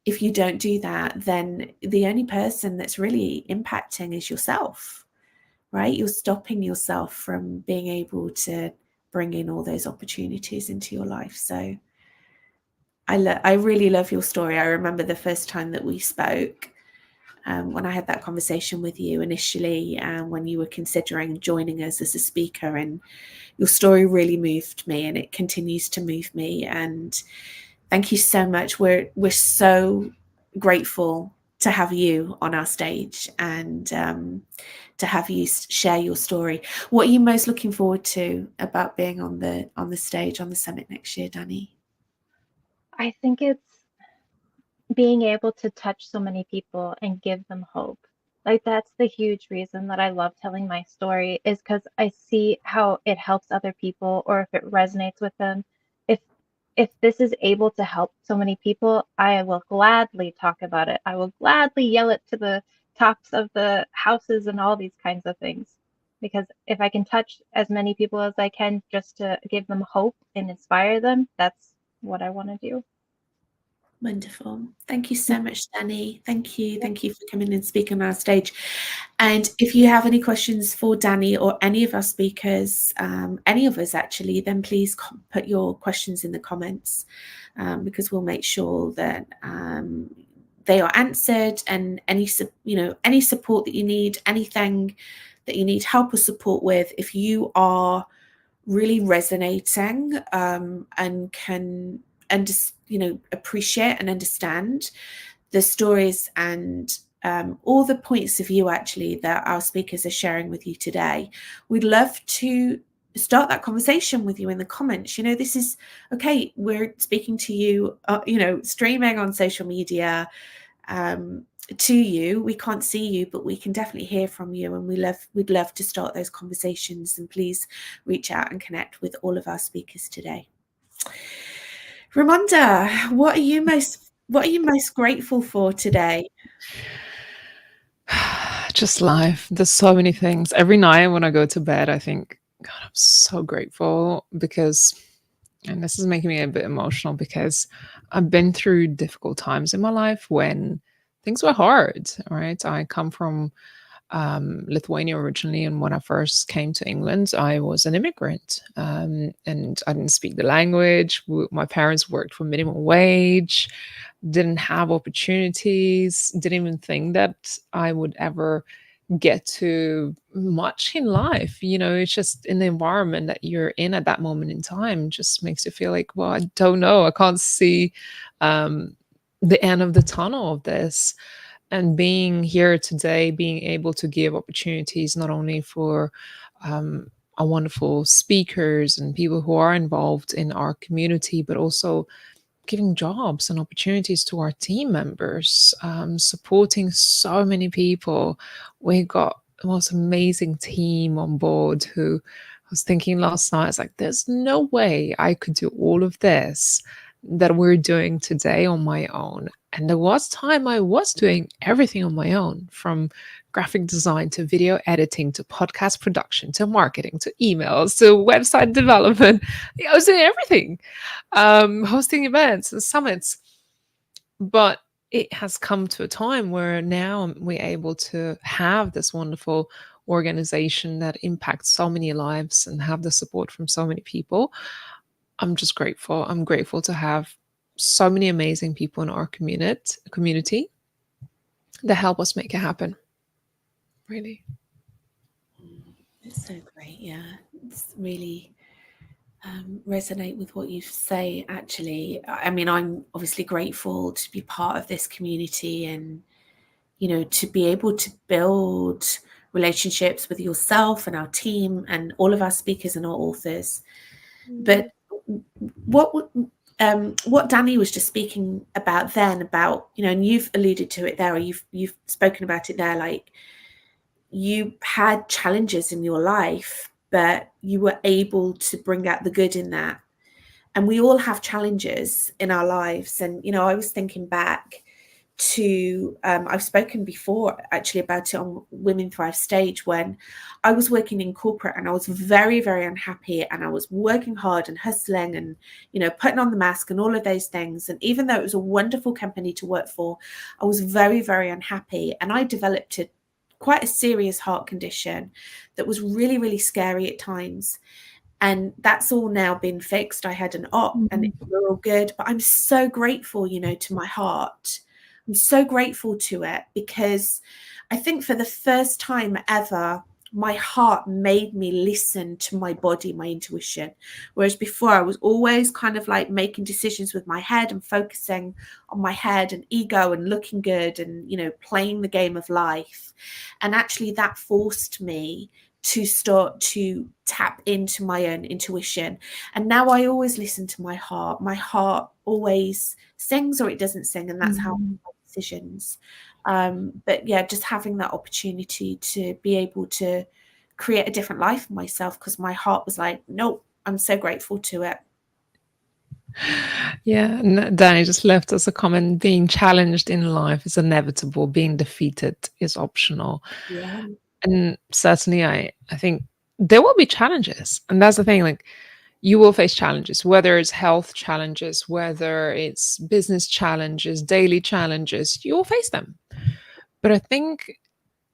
if you don't do that, then the only person that's really impacting is yourself, right? You're stopping yourself from being able to bring in all those opportunities into your life. So I really love your story. I remember the first time that we spoke, when I had that conversation with you initially, when you were considering joining us as a speaker, and your story really moved me, and it continues to move me. And thank you so much. We're so grateful to have you on our stage, and to have you share your story. What are you most looking forward to about being on the stage on the summit next year, Danny? I think it's being able to touch so many people and give them hope. Like, that's the huge reason that I love telling my story, is because I see how it helps other people, or if it resonates with them. If this is able to help so many people, I will gladly talk about it. I will gladly yell it to the tops of the houses and all these kinds of things. Because if I can touch as many people as I can just to give them hope and inspire them, that's what I want to do. Wonderful. Thank you so much, Danny. Thank you. Thank you for coming and speaking on our stage. And if you have any questions for Danny or any of our speakers, any of us actually, then please put your questions in the comments, because we'll make sure that they are answered. And any support that you need, anything that you need help or support with, if you are really resonating and can appreciate and understand the stories and all the points of view actually that our speakers are sharing with you today, we'd love to start that conversation with you in the comments. This is okay. We're speaking to you, streaming on social media to you. We can't see you, but we can definitely hear from you, and we'd love to start those conversations. And please reach out and connect with all of our speakers today. Ramonda, what are you most grateful for today? Just life. There's so many things. Every night when I go to bed, I think, God, I'm so grateful because, and this is making me a bit emotional, because I've been through difficult times in my life when things were hard, right? I come from Lithuania originally, and when I first came to England, I was an immigrant, and I didn't speak the language. My parents worked for minimum wage, didn't have opportunities, didn't even think that I would ever get to much in life. It's just in the environment that you're in at that moment in time just makes you feel like, well, I don't know, I can't see the end of the tunnel of this. And being here today, being able to give opportunities not only for our wonderful speakers and people who are involved in our community, but also giving jobs and opportunities to our team members, supporting so many people. We got the most amazing team on board who I was thinking last night, it's like, there's no way I could do all of this that we're doing today on my own. And there was time I was doing everything on my own, from graphic design to video editing to podcast production to marketing to emails to website development. I was doing everything, hosting events and summits. But it has come to a time where now we're able to have this wonderful organization that impacts so many lives and have the support from so many people. I'm just grateful. I'm grateful to have so many amazing people in our community that help us make it happen. Really. It's so great. Yeah, it's really resonate with what you say, actually. I mean, I'm obviously grateful to be part of this community, and to be able to build relationships with yourself and our team and all of our speakers and our authors. But what Danny was just speaking about then, about and you've alluded to it there, or you've spoken about it there, like, you had challenges in your life, but you were able to bring out the good in that. And we all have challenges in our lives. And I was thinking back to I've spoken before actually about it on Women Thrive stage, when I was working in corporate and I was very, very unhappy, and I was working hard and hustling and, you know, putting on the mask and all of those things. And even though it was a wonderful company to work for, I was very, very unhappy, and I developed quite a serious heart condition that was really, really scary at times. And that's all now been fixed. I had an op and we're all good, but I'm so grateful, you know, to my heart. I'm so grateful to it, because I think for the first time ever, my heart made me listen to my body, my intuition. Whereas before I was always kind of like making decisions with my head and focusing on my head and ego and looking good and, you know, playing the game of life. And actually that forced me to start to tap into my own intuition. And now I always listen to my heart. My heart always sings or it doesn't sing, and that's how I make decisions. But yeah, just having that opportunity to be able to create a different life for myself, because my heart was like, nope, I'm so grateful to it. Yeah, and Danny just left us a comment: being challenged in life is inevitable, being defeated is optional. Yeah. And certainly I think there will be challenges. And that's the thing, like, you will face challenges, whether it's health challenges, whether it's business challenges, daily challenges, you will face them. But I think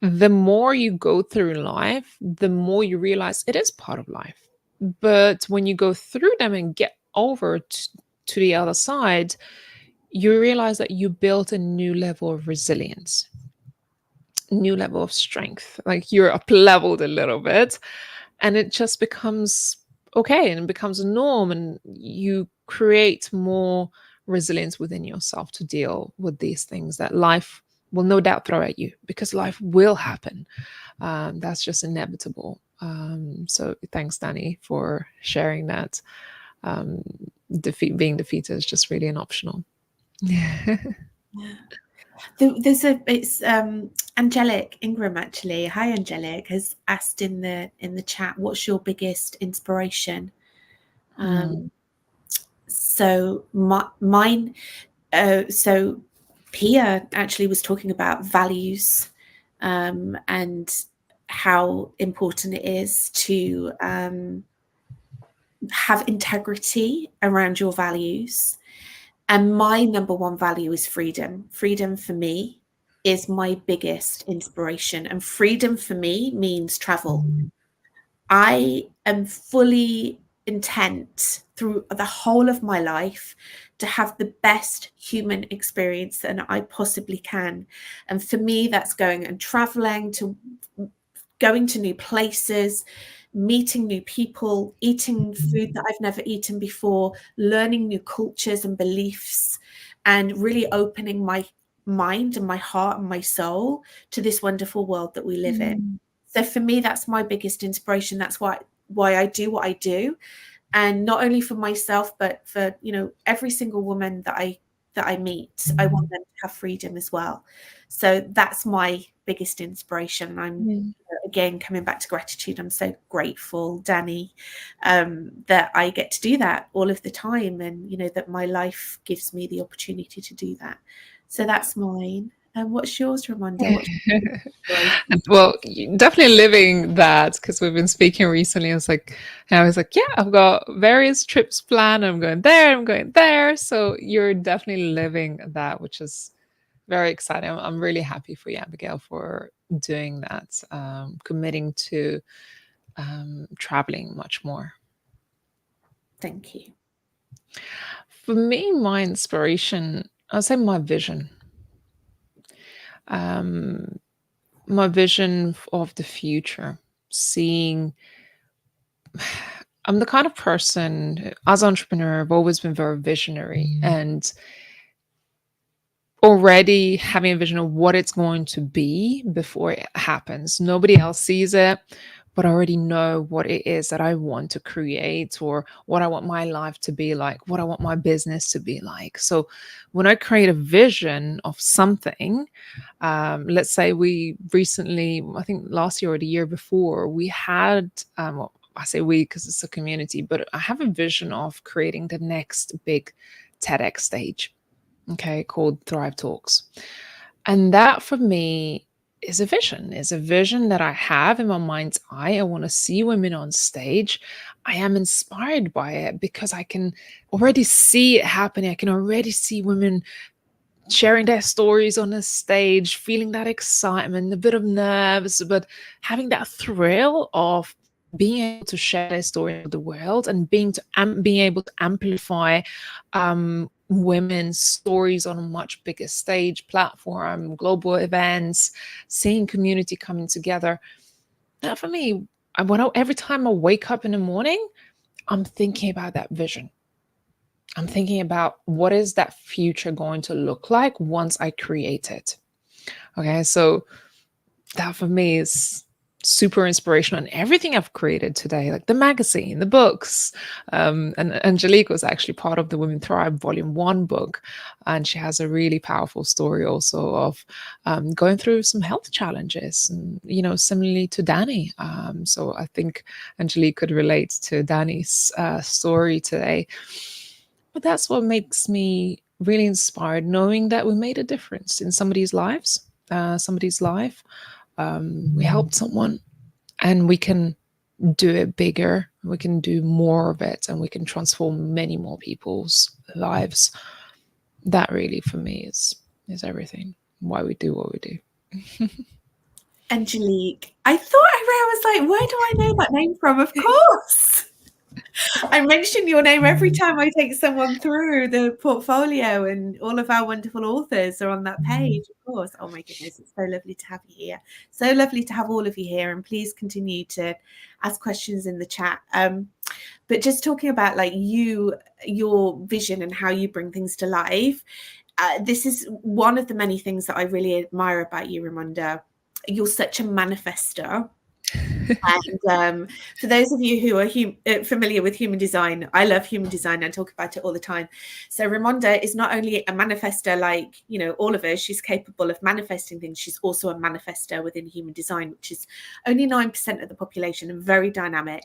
the more you go through life, the more you realize it is part of life. But when you go through them and get over to the other side, you realize that you built a new level of resilience, new level of strength. Like, you're up leveled a little bit, and it just becomes okay, and it becomes a norm, and you create more resilience within yourself to deal with these things that life will no doubt throw at you, because life will happen. That's just inevitable. So thanks, Danny, for sharing that. Being defeated is just really an optional. Yeah. It's Angelic Ingram, actually. Hi, Angelic, has asked in the chat, what's your biggest inspiration? So mine. So Pia actually was talking about values, and how important it is to have integrity around your values. And my number one value is freedom. Freedom for me is my biggest inspiration. And freedom for me means travel. I am fully intent through the whole of my life to have the best human experience that I possibly can. And for me, that's going and traveling, to going to new places, meeting new people, eating food that I've never eaten before, learning new cultures and beliefs, and really opening my mind and my heart and my soul to this wonderful world that we live in. So for me, that's my biggest inspiration. That's why I do what I do. And not only for myself, but for, you know, every single woman that I meet, I want them to have freedom as well. So that's my biggest inspiration. I'm again coming back to gratitude. I'm so grateful, Danny, that I get to do that all of the time, and you know that my life gives me the opportunity to do that. So that's mine. And what's yours, Ramonda? Well, definitely living that, because we've been speaking recently. I was like, yeah, I've got various trips planned. I'm going there, I'm going there. So you're definitely living that, which is very exciting. I'm really happy for you, Abigail, for doing that, committing to traveling much more. Thank you. For me, my inspiration, I'll say my vision. My vision of the future, seeing, I'm the kind of person, as an entrepreneur, I've always been very visionary, and already having a vision of what it's going to be before it happens. Nobody else sees it, but I already know what it is that I want to create, or what I want my life to be like, what I want my business to be like. So when I create a vision of something, let's say we recently, I think last year or the year before, we had, well, I say we because it's a community, but I have a vision of creating the next big TEDx stage. okay, called Thrive Talks. And that for me is a vision that I have in my mind's eye. I want to see women on stage. I am inspired by it because I can already see it happening. I can already see women sharing their stories on the stage, feeling that excitement, a bit of nerves, but having that thrill of being able to share their story with the world and being able to amplify women's stories on a much bigger stage, platform, global events, seeing community coming together. That for me, every time I wake up in the morning, I'm thinking about that vision. I'm thinking about what is that future going to look like once I create it. Okay, so that for me is super inspirational, and everything I've created today, like the magazine, the books. And 𝐷𝐨𝐬𝐞𝐬 was actually part of the Women Thrive Volume 1 book, and she has a really powerful story also of going through some health challenges, and similarly to Danny. So I think 𝐷𝐸𝐬𝐞𝐬 could relate to Danny's story today. But that's what makes me really inspired, knowing that we made a difference in somebody's life. We helped someone, and we can do it bigger. We can do more of it, and we can transform many more people's lives. That really, for me, is everything. Why we do what we do. 𝐷𝐸𝐬𝐞𝐬. I thought I was like, where do I know that name from? Of course. I mention your name every time I take someone through the portfolio, and all of our wonderful authors are on that page, of course. Oh my goodness, it's so lovely to have you here. So lovely to have all of you here, and please continue to ask questions in the chat. But just talking about like your vision and how you bring things to life, this is one of the many things that I really admire about you, Raimonda. You're such a manifester. And for those of you who are familiar with human design, I love human design. I talk about it all the time. So Raimonda is not only a manifester like, all of us, she's capable of manifesting things. She's also a manifester within human design, which is only 9% of the population and very dynamic.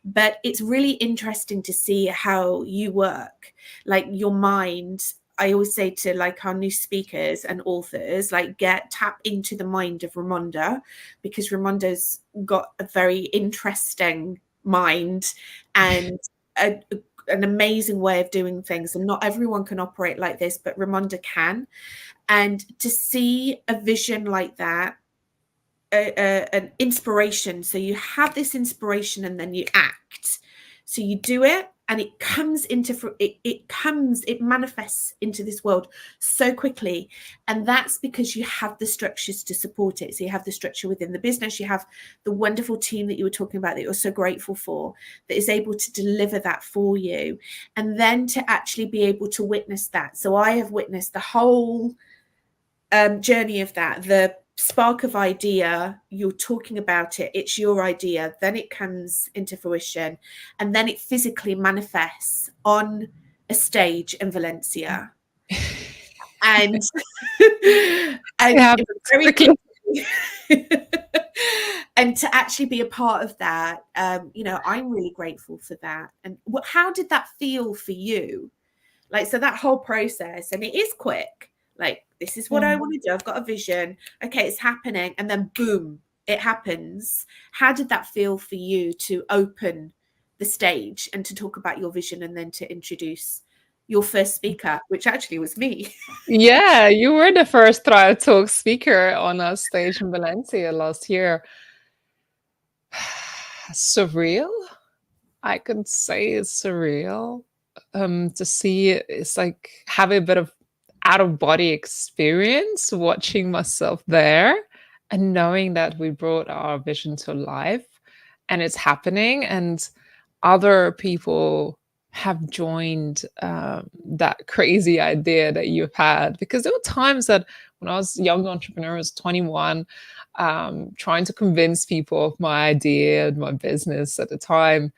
But it's really interesting to see how you work, like your mind. I always say to like our new speakers and authors, like tap into the mind of Raimonda, because Raimonda's got a very interesting mind and an amazing way of doing things. And not everyone can operate like this, but Raimonda can. And to see a vision like that, an inspiration. So you have this inspiration and then you act. So you do it, and it comes into it manifests into this world so quickly. And that's because you have the structures to support it. So you have the structure within the business, you have the wonderful team that you were talking about that you're so grateful for, that is able to deliver that for you, and then to actually be able to witness that. So I have witnessed the whole journey of that, the spark of idea, you're talking about it, it's your idea, then it comes into fruition, and then it physically manifests on a stage in Valencia. And very quickly. And to actually be a part of that, I'm really grateful for that. And how did that feel for you? Like, so that whole process, and it is quick. Like, this is what I want to do. I've got a vision. Okay, it's happening. And then boom, it happens. How did that feel for you to open the stage and to talk about your vision, and then to introduce your first speaker, which actually was me? Yeah, you were the first Thrive Talk speaker on a stage in Valencia last year. Surreal. I could say it's surreal. To see it's like having a bit of out of body experience, watching myself there and knowing that we brought our vision to life and it's happening, and other people have joined that crazy idea that you've had. Because there were times that when I was a young entrepreneur, I was 21, trying to convince people of my idea and my business at the time,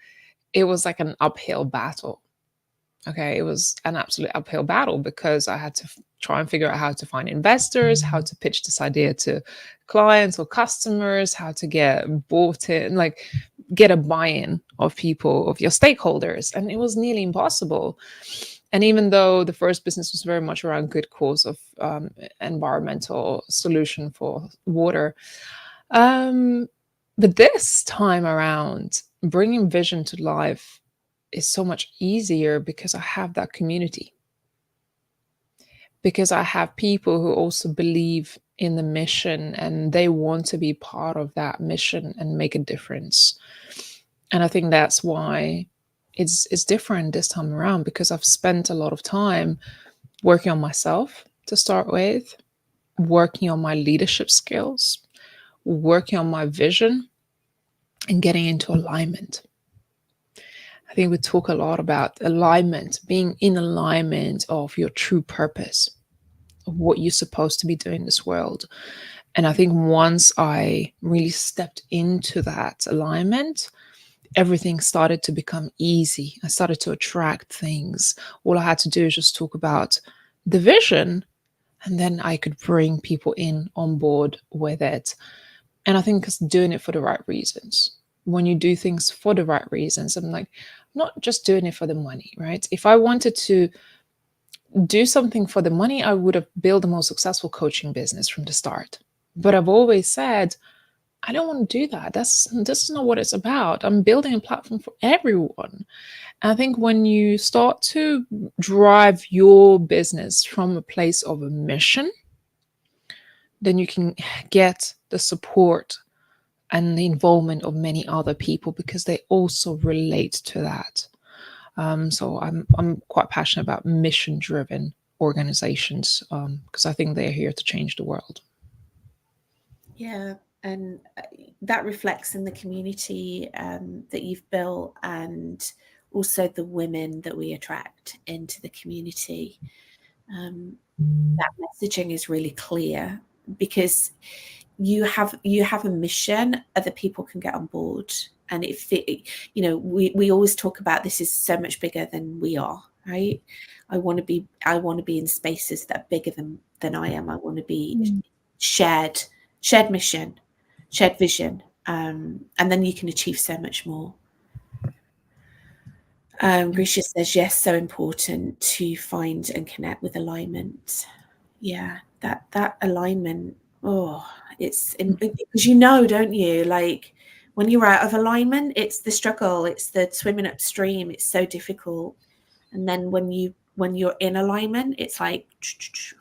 it was like an uphill battle. Okay, it was an absolute uphill battle because I had to try and figure out how to find investors, how to pitch this idea to clients or customers, how to get bought in, like get a buy-in of people, of your stakeholders. And it was nearly impossible. And even though the first business was very much around good cause of environmental solution for water, but this time around, bringing vision to life is so much easier because I have that community. Because I have people who also believe in the mission and they want to be part of that mission and make a difference. And I think that's why it's different this time around, because I've spent a lot of time working on myself to start with, working on my leadership skills, working on my vision, and getting into alignment. I think we talk a lot about alignment, being in alignment of your true purpose, of what you're supposed to be doing in this world. And I think once I really stepped into that alignment, everything started to become easy. I started to attract things. All I had to do is just talk about the vision, and then I could bring people in on board with it. And I think it's doing it for the right reasons. When you do things for the right reasons, I'm like, not just doing it for the money, right? If I wanted to do something for the money, I would have built the most successful coaching business from the start. But I've always said, I don't want to do that. This is not what it's about. I'm building a platform for everyone. And I think when you start to drive your business from a place of a mission, then you can get the support and the involvement of many other people because they also relate to that. So I'm quite passionate about mission-driven organizations because I think they're here to change the world. Yeah, and that reflects in the community that you've built, and also the women that we attract into the community. That messaging is really clear because you have a mission, other people can get on board. And if we always talk about this is so much bigger than we are, right? I want to be in spaces that are bigger than I am. I want to be shared mission, shared vision, and then you can achieve so much more. Grisha says, yes, so important to find and connect with alignment. Yeah, that alignment. Oh, it's because don't you? Like when you're out of alignment, it's the struggle, it's the swimming upstream. It's so difficult. And then when you're in alignment, it's like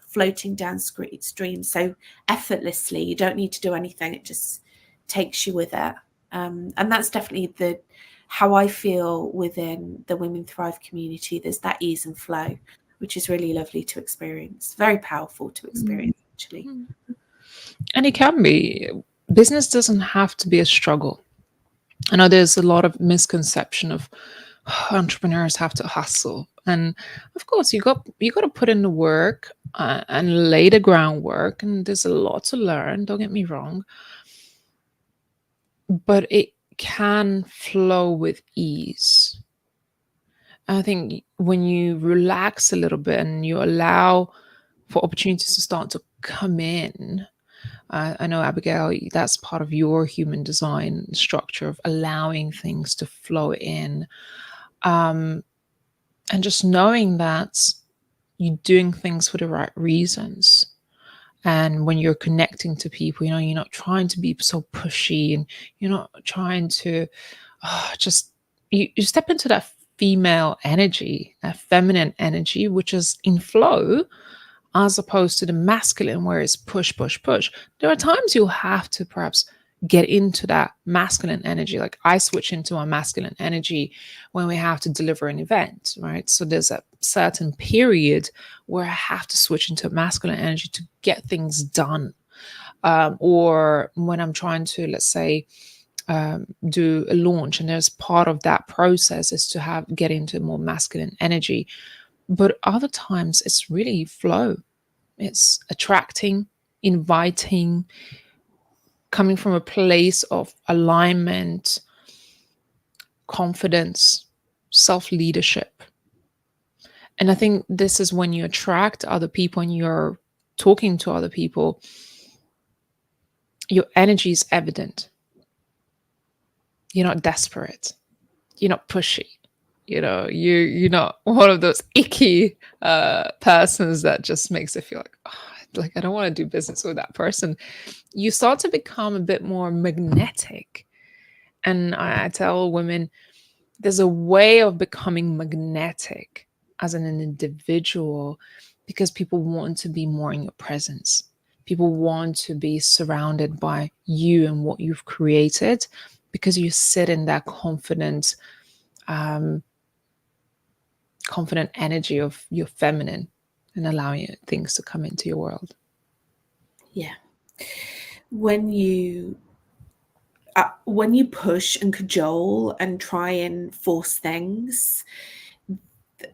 floating down stream so effortlessly. You don't need to do anything. It just takes you with it. And that's definitely how I feel within the Women Thrive community. There's that ease and flow, which is really lovely to experience. Very powerful to experience, actually. And it can be. Business doesn't have to be a struggle. I know there's a lot of misconception of entrepreneurs have to hustle, and of course you got to put in the work and lay the groundwork, and there's a lot to learn, don't get me wrong, but it can flow with ease. I think when you relax a little bit and you allow for opportunities to start to come in, I know, Abigail, that's part of your human design structure of allowing things to flow in. And just knowing that you're doing things for the right reasons. And when you're connecting to people, you're not trying to be so pushy, and you're not trying to you step into that female energy, that feminine energy, which is in flow, as opposed to the masculine where it's push, push, push. There are times you'll have to perhaps get into that masculine energy. Like I switch into my masculine energy when we have to deliver an event, right? So there's a certain period where I have to switch into masculine energy to get things done. Or when I'm trying to, let's say, do a launch, and there's part of that process is to get into more masculine energy. But other times it's really flow. It's attracting, inviting, coming from a place of alignment, confidence, self-leadership. And I think this is when you attract other people and you're talking to other people, your energy is evident. You're not desperate. You're not pushy. you're not one of those icky persons that just makes it feel like, oh, like I don't want to do business with that person. You start to become a bit more magnetic. And I tell women, there's a way of becoming magnetic as an individual, because people want to be more in your presence. People want to be surrounded by you and what you've created, because you sit in that confident energy of your feminine and allowing things to come into your world. Yeah. When you push and cajole and try and force things,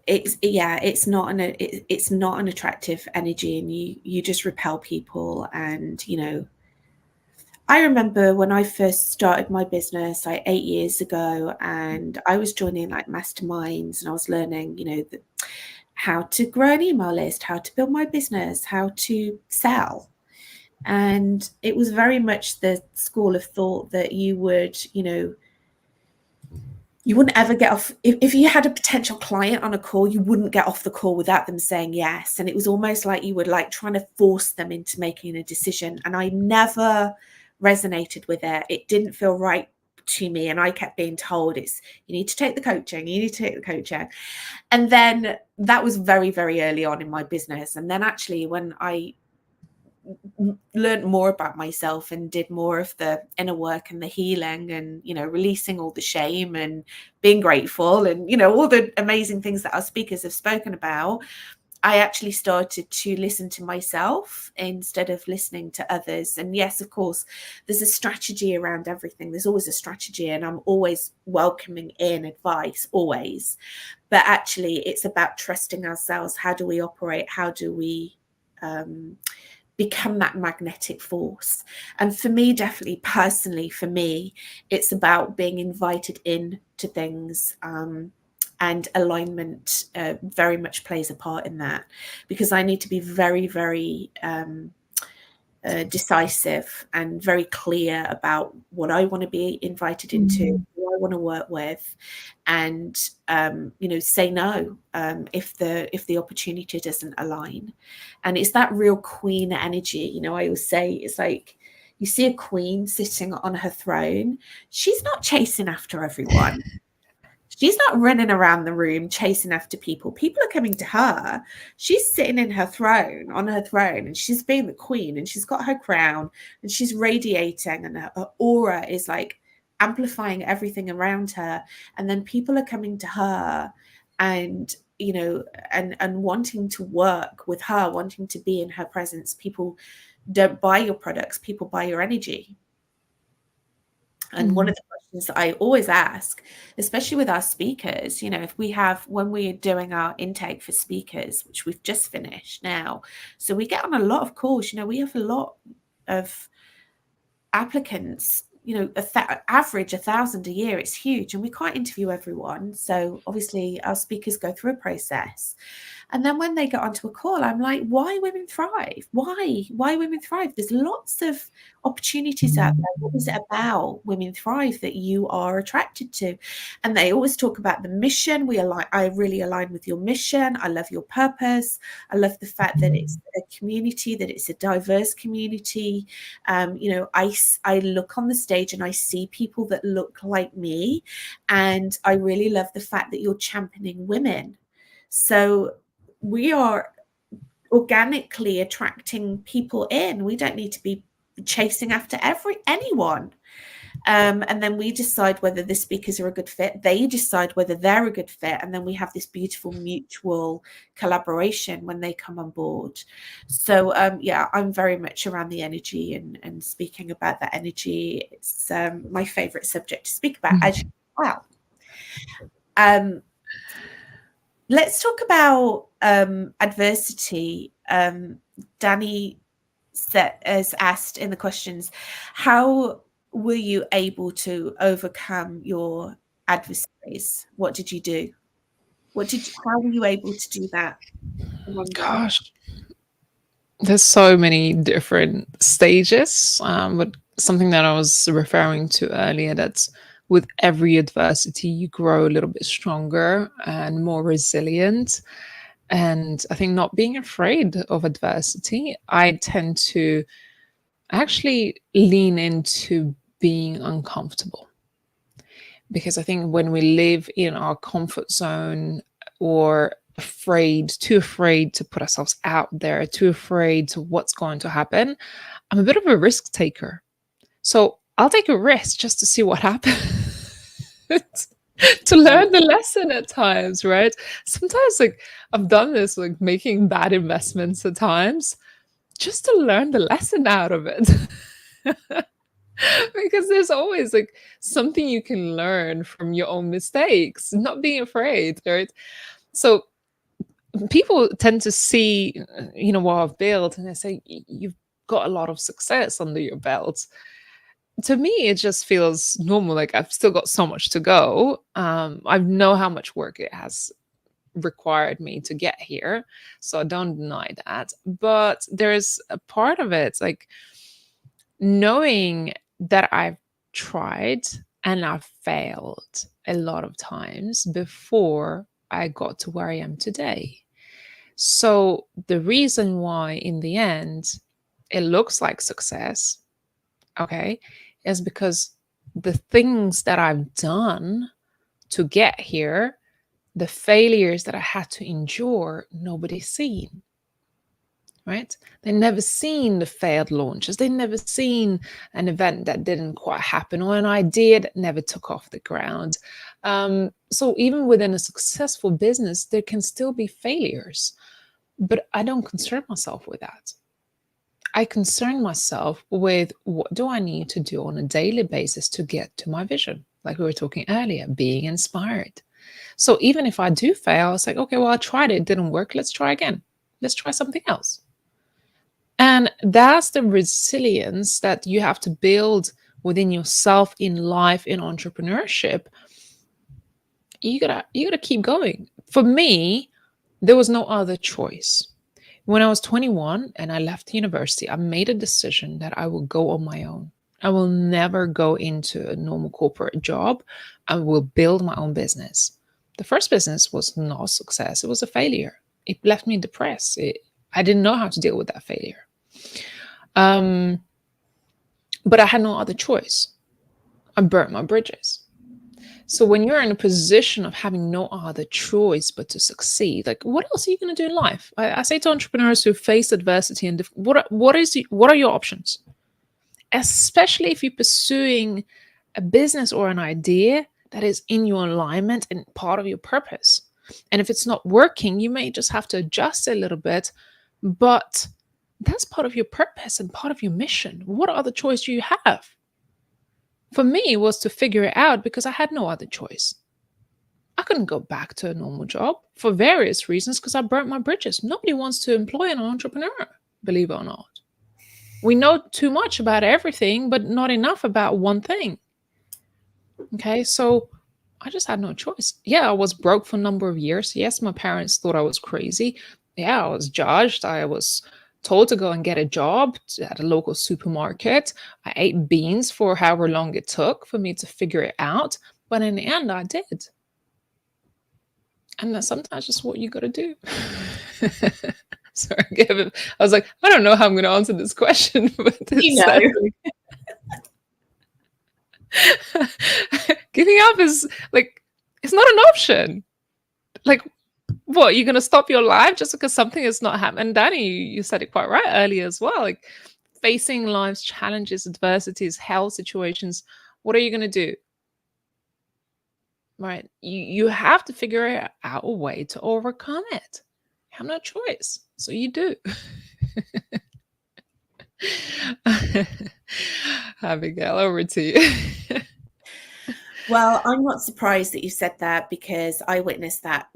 it's not an attractive energy, and you just repel people. And I remember when I first started my business like 8 years ago, and I was joining like masterminds, and I was learning how to grow an email list, how to build my business, how to sell. And it was very much the school of thought that you would, you wouldn't ever get off. If you had a potential client on a call, you wouldn't get off the call without them saying yes. And it was almost like you were like trying to force them into making a decision. And I never resonated with it. It didn't feel right to me. And I kept being told, you need to take the coaching, you need to take the coaching. And then that was very, very early on in my business. And then actually when I learned more about myself and did more of the inner work and the healing and releasing all the shame and being grateful and all the amazing things that our speakers have spoken about, I actually started to listen to myself instead of listening to others. And yes, of course, there's a strategy around everything. There's always a strategy, and I'm always welcoming in advice, always. But actually it's about trusting ourselves. How do we operate? How do we become that magnetic force? And for me, definitely personally, for me, it's about being invited in to things, and alignment very much plays a part in that, because I need to be very, very decisive and very clear about what I want to be invited into, who I want to work with, and say no if the opportunity doesn't align. And it's that real queen energy. I always say it's like you see a queen sitting on her throne. She's not chasing after everyone. She's not running around the room chasing after people. People are coming to her. She's sitting on her throne, and she's being the queen, and she's got her crown, and she's radiating, and her aura is like amplifying everything around her. And then people are coming to her and and wanting to work with her, wanting to be in her presence. People don't buy your products, people buy your energy. And one of the questions that I always ask, especially with our speakers, when we're doing our intake for speakers, which we've just finished now, so we get on a lot of calls. We have a lot of applicants, average 1,000 a year. It's huge, and we can't interview everyone. So obviously our speakers go through a process. And then when they get onto a call, I'm like, why Women Thrive? Why Women Thrive? There's lots of opportunities out there. What is it about Women Thrive that you are attracted to? And they always talk about the mission. I really align with your mission. I love your purpose. I love the fact that it's a community, that it's a diverse community. I look on the stage and I see people that look like me. And I really love the fact that you're championing women. So we are organically attracting people in. We don't need to be chasing after anyone. And then we decide whether the speakers are a good fit. They decide whether they're a good fit. And then we have this beautiful mutual collaboration when they come on board. So, I'm very much around the energy and speaking about that energy. It's my favorite subject to speak about, as well. Let's talk about adversity. Danny has asked in the questions, how were you able to overcome your adversaries? What did you do? How were you able to do that? Gosh, there's so many different stages. But something that I was referring to earlier that's with every adversity, you grow a little bit stronger and more resilient. And I think not being afraid of adversity, I tend to actually lean into being uncomfortable. Because I think when we live in our comfort zone, or too afraid to put ourselves out there, too afraid to what's going to happen, I'm a bit of a risk taker. So I'll take a risk just to see what happens. To learn the lesson at times, right? Sometimes, like, I've done this, like making bad investments at times, just to learn the lesson out of it. Because there's always like something you can learn from your own mistakes, not being afraid, right? So people tend to see, what I've built, and they say, You've got a lot of success under your belt." To me, it just feels normal. Like, I've still got so much to go. I know how much work it has required me to get here, so I don't deny that. But there's a part of it, like knowing that I've tried and I've failed a lot of times before I got to where I am today. So the reason why in the end it looks like success, okay, is because the things that I've done to get here, the failures that I had to endure, nobody's seen. Right? They never seen the failed launches. They never seen an event that didn't quite happen, or an idea that never took off the ground. So even within a successful business, there can still be failures, but I don't concern myself with that. I concern myself with, what do I need to do on a daily basis to get to my vision? Like we were talking earlier, being inspired. So even if I do fail, it's like, okay, well, I tried it, didn't work. Let's try again. Let's try something else. And that's the resilience that you have to build within yourself, in life, in entrepreneurship. You gotta keep going. For me, there was no other choice. When I was 21 and I left university, I made a decision that I will go on my own. I will never go into a normal corporate job. I will build my own business. The first business was not a success. It was a failure. It left me depressed. I didn't know how to deal with that failure. But I had no other choice. I burnt my bridges. So when you're in a position of having no other choice but to succeed, like, what else are you going to do in life? I say to entrepreneurs who face adversity, and what are your options? Especially if you're pursuing a business or an idea that is in your alignment and part of your purpose. And if it's not working, you may just have to adjust a little bit, but that's part of your purpose and part of your mission. What other choice do you have? For me, it was to figure it out because I had no other choice. I couldn't go back to a normal job for various reasons because I burnt my bridges. Nobody wants to employ an entrepreneur, believe it or not. We know too much about everything, but not enough about one thing. Okay, so I just had no choice. Yeah, I was broke for a number of years. Yes, my parents thought I was crazy. Yeah, I was judged. I was told to go and get a job at a local supermarket. I ate beans for however long it took for me to figure it out. But in the end, I did. And that's sometimes just what you got to do. Sorry, I was like, I don't know how I'm going to answer this question. But giving up is like, it's not an option. Like, what, you're going to stop your life just because something is not happening? And Danny, you said it quite right earlier as well. Like, facing life's challenges, adversities, health situations, what are you going to do? Right? You have to figure out a way to overcome it. You have no choice. So you do. Abigail, over to you. Well, I'm not surprised that you said that because I witnessed that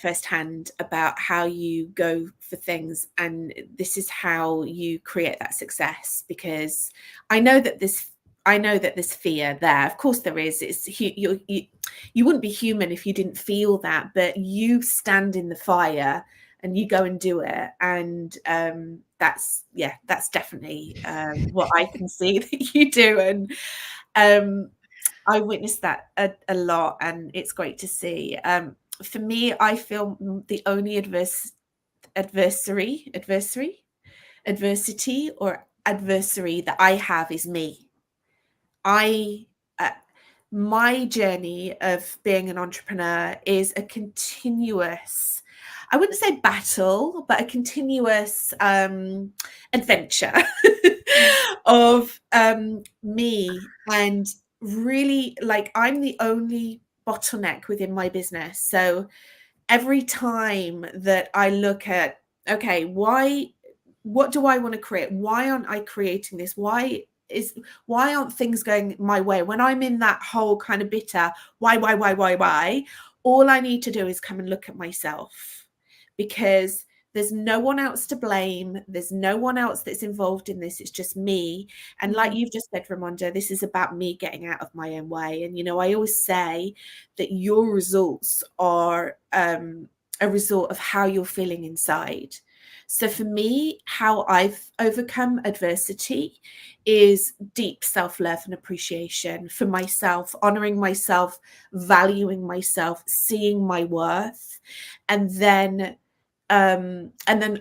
firsthand about how you go for things, and this is how you create that success. Because I know that there's fear there. Of course there is. You wouldn't be human if you didn't feel that, but you stand in the fire and you go and do it. And that's definitely what I can see that you do. And I witnessed that a lot, and it's great to see. For me, I feel the only adversity or adversary that I have is me. I my journey of being an entrepreneur is a continuous, I wouldn't say battle, but a continuous adventure of me, and really, like, I'm the only bottleneck within my business. So every time that I look at, okay, what do I want to create? Why aren't I creating this? Why aren't things going my way? When I'm in that whole kind of bitter, why, all I need to do is come and look at myself, because there's no one else to blame. There's no one else that's involved in this. It's just me. And like you've just said, Ramonda, this is about me getting out of my own way. And, you know, I always say that your results are a result of how you're feeling inside. So for me, how I've overcome adversity is deep self-love and appreciation for myself, honoring myself, valuing myself, seeing my worth, and then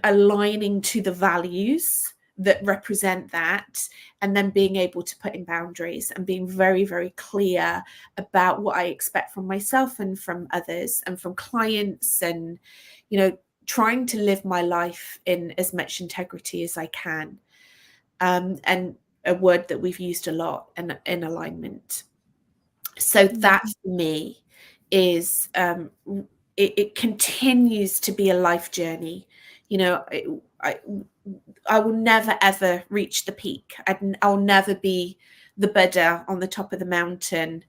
aligning to the values that represent that, and then being able to put in boundaries and being very, very clear about what I expect from myself and from others and from clients, and, you know, trying to live my life in as much integrity as I can. And a word that we've used a lot, in alignment. So that for me is it continues to be a life journey. You know, I will never ever reach the peak. I'll never be the Buddha on the top of the mountain,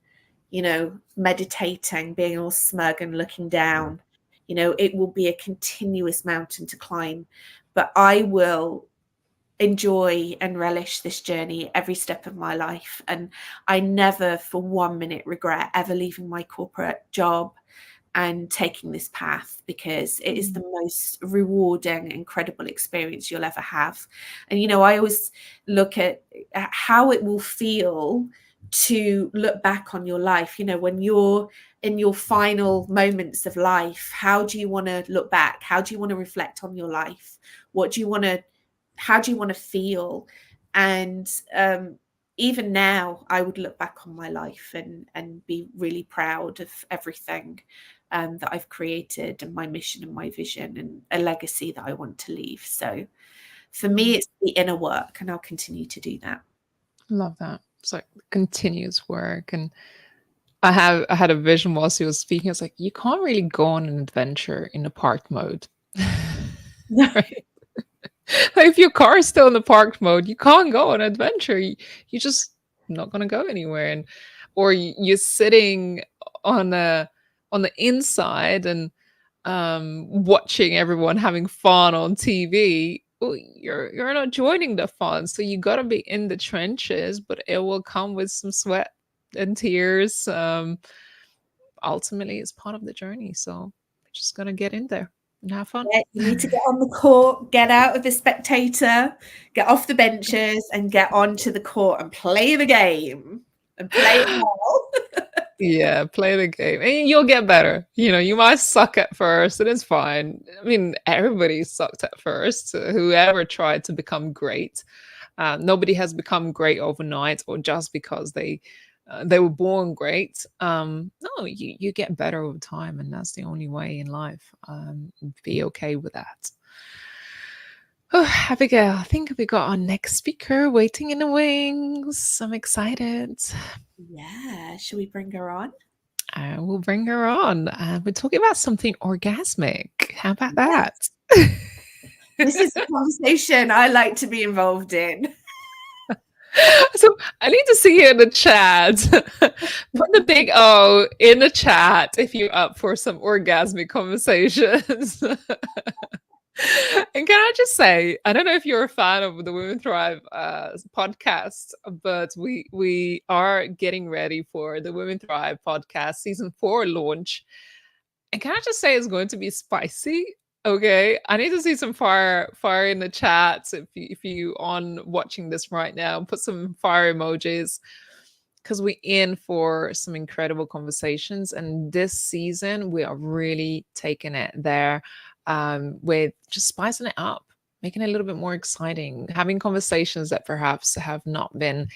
you know, meditating, being all smug and looking down. You know, it will be a continuous mountain to climb, but I will enjoy and relish this journey every step of my life. And I never for 1 minute regret ever leaving my corporate job and taking this path, because it is the most rewarding, incredible experience you'll ever have. And, you know, I always look at how it will feel to look back on your life. You know, when you're in your final moments of life, how do you want to look back? How do you want to reflect on your life? How do you want to feel? And even now, I would look back on my life and be really proud of everything that I've created, and my mission and my vision, and a legacy that I want to leave. So for me, it's the inner work, and I'll continue to do that. Love that. It's like continuous work. And I had a vision whilst he was speaking. It's like, you can't really go on an adventure in the park mode. Right? Like, if your car is still in the parked mode, you can't go on an adventure. You're just not gonna go anywhere. And or you're sitting on the inside and watching everyone having fun on TV. Well, you're not joining the fun. So you gotta be in the trenches, but it will come with some sweat and tears. Ultimately, it's part of the journey. So just gotta get in there and have fun. Yeah, you need to get on the court, get out of the spectator, get off the benches, and get onto the court and play the game, and play it well. Yeah, play the game and you'll get better. You know, you might suck at first, and it's fine. I mean, everybody sucked at first. Whoever tried to become great, nobody has become great overnight or just because they were born great. No, you get better over time, and that's the only way in life. Be okay with that. Oh, Abigail, I think we got our next speaker waiting in the wings. I'm excited. Yeah, should we bring her on? I will bring her on. We're talking about something orgasmic. How about that? This is a conversation I like to be involved in. So I need to see you in the chat. Put the big O in the chat if you're up for some orgasmic conversations. And can I just say, I don't know if you're a fan of the Women Thrive podcast, but we are getting ready for the Women Thrive podcast season 4 launch. And can I just say, it's going to be spicy? Okay, I need to see some fire in the chats if you on watching this right now. Put some fire emojis, because we're in for some incredible conversations. And this season, we are really taking it there, with just spicing it up, making it a little bit more exciting, having conversations that perhaps have not been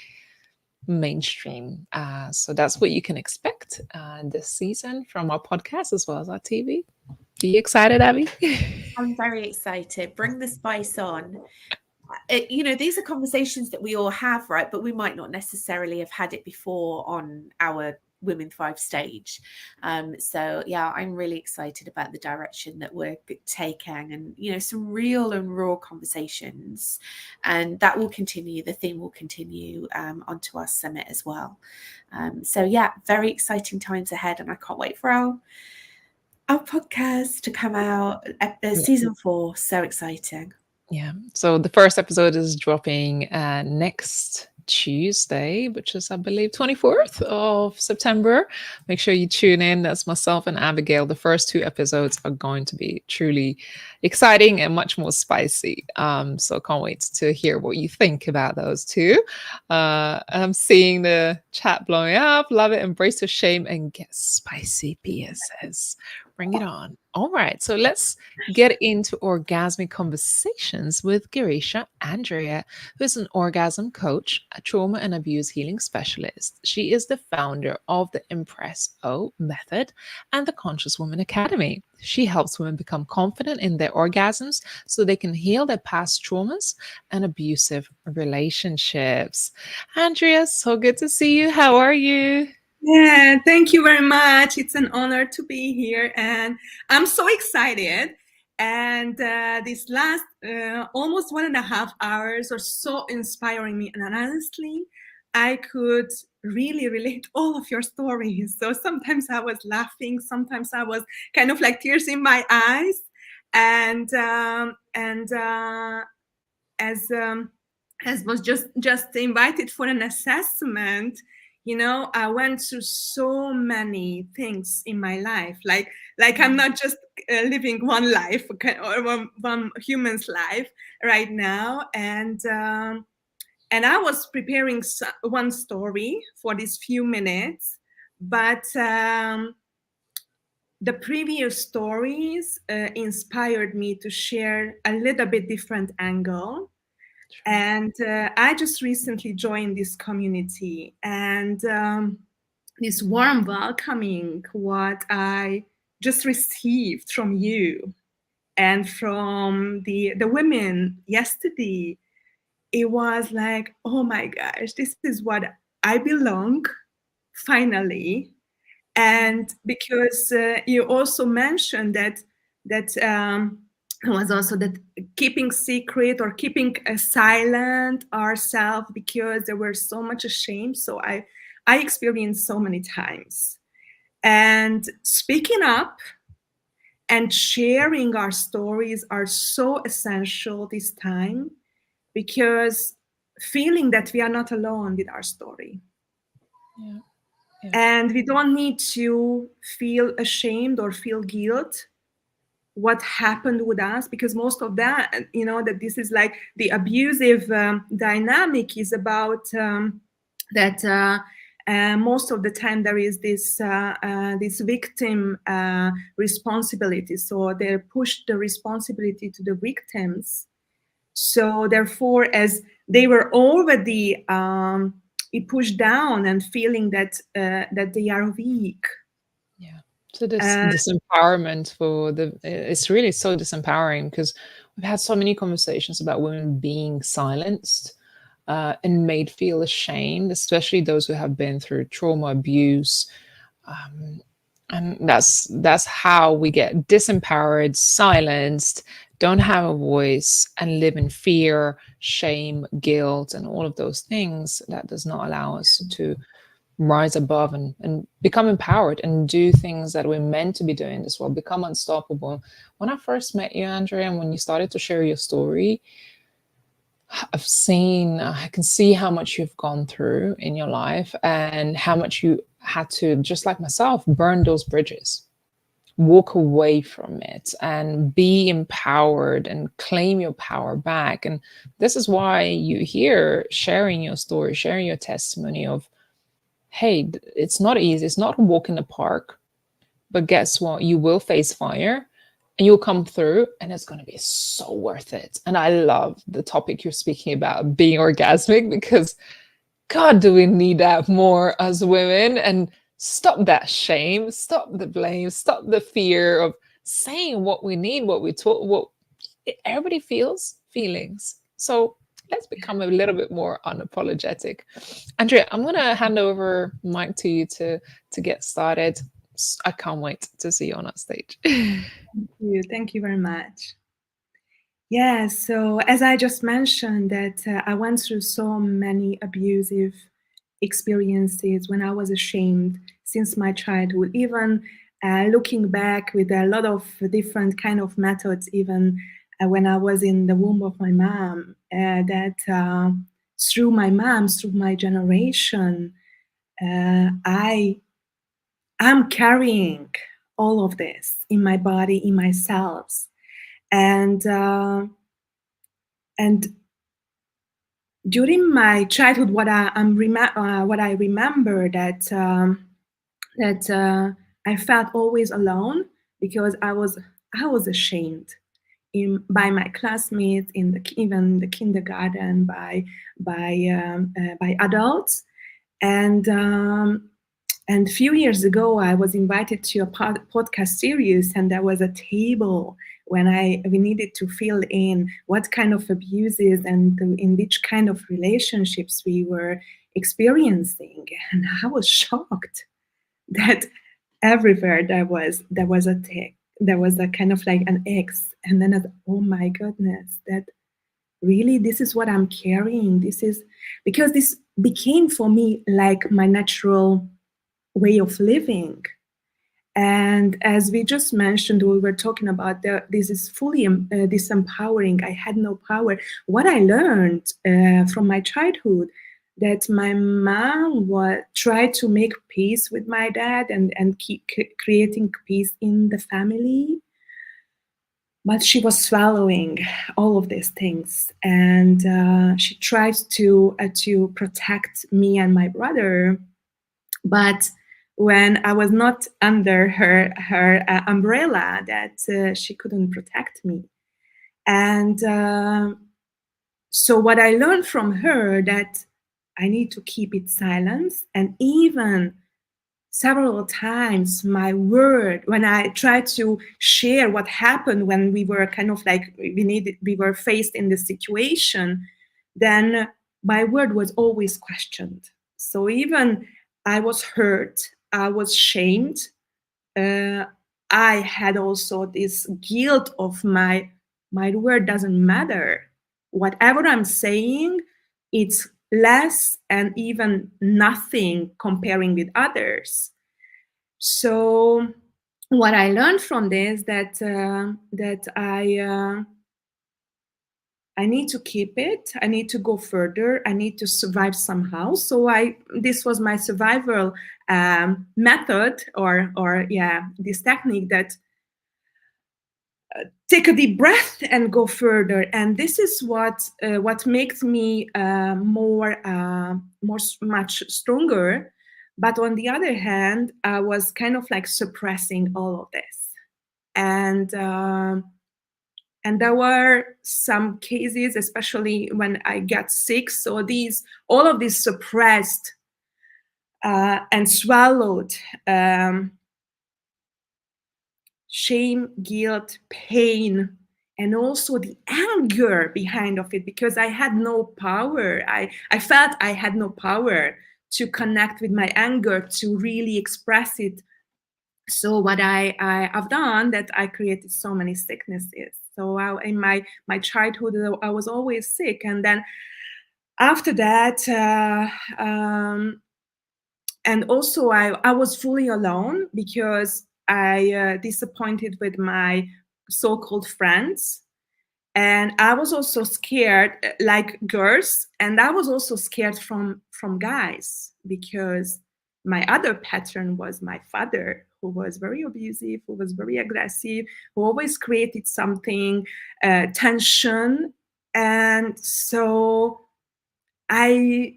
mainstream. So that's what you can expect this season from our podcast as well as our TV. Are you excited, Abby? I'm very excited. Bring the spice on. These are conversations that we all have, right? But we might not necessarily have had it before on our Women Thrive stage. So yeah, I'm really excited about the direction that we're taking, and some real and raw conversations, and that will continue. The theme will continue onto our summit as well. So yeah, very exciting times ahead, and I can't wait for our podcast to come out. Season 4, so exciting. Yeah. So the first episode is dropping next Tuesday, which is, I believe, 24th of September. Make sure you tune in. That's myself and Abigail. The first 2 episodes are going to be truly exciting and much more spicy. So can't wait to hear what you think about those 2. I'm seeing the chat blowing up. Love it. Embrace your shame and get spicy, Pia says. Bring it on. All right, so let's get into orgasmic conversations with 𝐷𝐸∫Andrea, who is an orgasm coach, a trauma and abuse healing specialist. She is the founder of the Impress O method and the Conscious Woman Academy. She helps women become confident in their orgasms so they can heal their past traumas and abusive relationships. Andrea, so good to see you. How are you? Yeah, thank you very much. It's an honor to be here, and I'm so excited. And these last almost 1.5 hours are so inspiring me. And honestly, I could really relate all of your stories. So sometimes I was laughing, sometimes I was kind of like tears in my eyes. And as was just invited for an assessment, I went through so many things in my life. Like I'm not just living one life or one human's life right now. And I was preparing one story for these few minutes, but the previous stories inspired me to share a little bit different angle. And I just recently joined this community, and this warm welcoming, what I just received from you and from the women yesterday, it was like, oh my gosh, this is what I belong, finally. And because you also mentioned that was also that keeping secret or keeping silent ourselves because there were so much shame. So I experienced so many times, and speaking up and sharing our stories are so essential this time, because feeling that we are not alone with our story. Yeah. Yeah. And we don't need to feel ashamed or feel guilt what happened with us, because most of that, that this is like the abusive dynamic is about that most of the time there is this victim responsibility. So they push the responsibility to the victims. So therefore, as they were already pushed down and feeling that they are weak. Yeah. So this disempowerment it's really so disempowering, because we've had so many conversations about women being silenced and made feel ashamed, especially those who have been through trauma, abuse. And that's how we get disempowered, silenced, don't have a voice, and live in fear, shame, guilt, and all of those things. That does not allow us to rise above and become empowered and do things that we're meant to be doing in this world, become unstoppable. When I first met you, Andrea, and when you started to share your story, I can see how much you've gone through in your life and how much you had to, just like myself, burn those bridges, walk away from it and be empowered and claim your power back. And this is why you here sharing your story, sharing your testimony of hey, it's not easy. It's not a walk in the park, but guess what? You will face fire and you'll come through, and it's going to be so worth it. And I love the topic you're speaking about, being orgasmic, because God, do we need that more as women? And stop that shame, stop the blame, stop the fear of saying what we need, what we talk, what everybody feels feelings. So let's become a little bit more unapologetic. Andrea, I'm gonna hand over mic to you to get started. I can't wait to see you on that stage. Thank you very much. Yeah, so as I just mentioned that I went through so many abusive experiences when I was ashamed since my childhood, even looking back with a lot of different kind of methods, even when I was in the womb of my mom, that through my mom, through my generation, I'm carrying all of this in my body, in my cells. And during my childhood, what I remember that I felt always alone, because I was ashamed by my classmates, even the kindergarten, by adults, and a few years ago, I was invited to a podcast series, and there was a table when we needed to fill in what kind of abuses and in which kind of relationships we were experiencing. And I was shocked that everywhere there was a tick, there was a kind of like an X. And then I thought, oh my goodness, that really, this is what I'm carrying. This is because this became for me like my natural way of living. And as we just mentioned, we were talking about this is fully disempowering. I had no power. What I learned from my childhood, that my mom tried to make peace with my dad and keep creating peace in the family, but she was swallowing all of these things, and she tries to protect me and my brother, but when I was not under her umbrella, that she couldn't protect me. And so what I learned from her, that I need to keep it silent. And even several times my word, when I tried to share what happened when we were kind of like, we were faced in this situation, then my word was always questioned. So even I was hurt, I was shamed. I had also this guilt of my word doesn't matter. Whatever I'm saying, it's less and even nothing comparing with others. So what I learned from this, that I need to keep it. I need to go further. I need to survive somehow. So this was my survival method, or this technique, that take a deep breath and go further. And this is what makes me much stronger. But on the other hand, I was kind of like suppressing all of this, and there were some cases, especially when I got sick. So all of these suppressed and swallowed shame, guilt, pain, and also the anger behind of it, because I had no power. I felt I had no power to connect with my anger, to really express it. So what I have done, that I created so many sicknesses. So in my childhood, I was always sick. And then after that, and also I was fully alone, because I disappointed with my so-called friends. And I was also scared, like girls, and I was also scared from guys, because my other pattern was my father, who was very abusive, who was very aggressive, who always created something, tension. And so I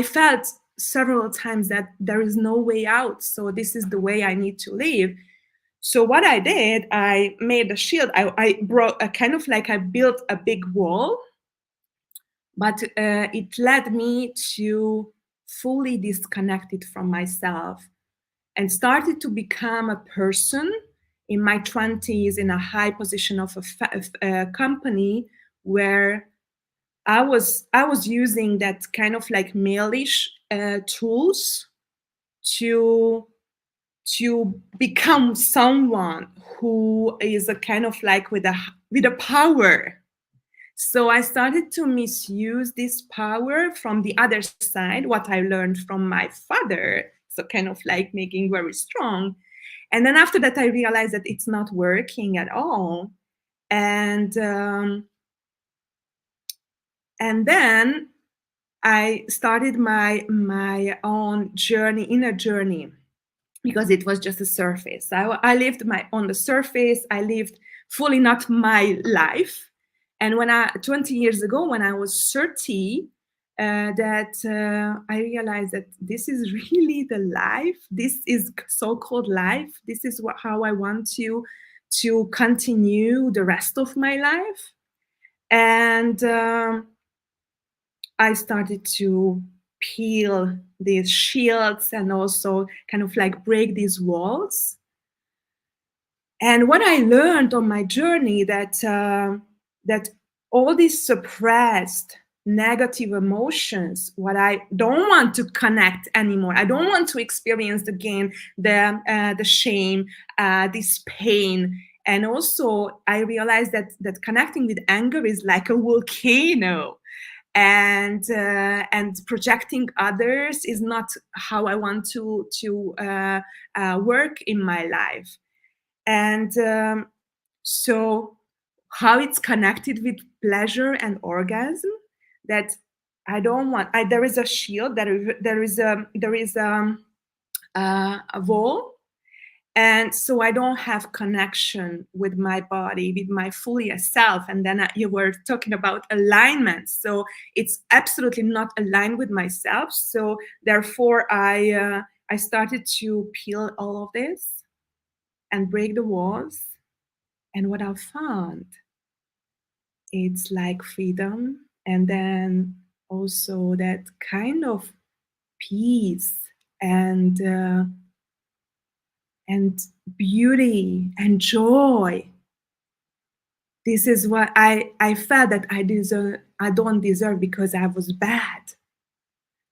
felt several times that there is no way out. So this is the way I need to live. So what I did, I made a shield. I brought a kind of like I built a big wall, but it led me to fully disconnect it from myself and started to become a person in my 20s in a high position of a company where I was using that kind of like male-ish tools to become someone who is a kind of like with a power. So I started to misuse this power from the other side, what I learned from my father. So kind of like making very strong. And then after that, I realized that it's not working at all. And then I started my own journey, inner journey, because it was just a surface. I lived on the surface. I lived fully not my life. And 20 years ago, when I was 30, I realized that this is really the life. This is so-called life. This is how I want to continue the rest of my life. And I started to peel these shields and also kind of like break these walls. And what I learned on my journey that all these suppressed negative emotions, what I don't want to connect anymore, I don't want to experience again the shame, this pain. And also I realized that connecting with anger is like a volcano. And projecting others is not how I want to work in my life. And so how it's connected with pleasure and orgasm, that I don't want. There is a shield. There is a wall. And so I don't have connection with my body, with my fully self. And then you were talking about alignment. So it's absolutely not aligned with myself. So therefore, I started to peel all of this and break the walls. And what I found, it's like freedom. And then also that kind of peace and beauty and joy. This is what I felt that I don't deserve, because I was bad,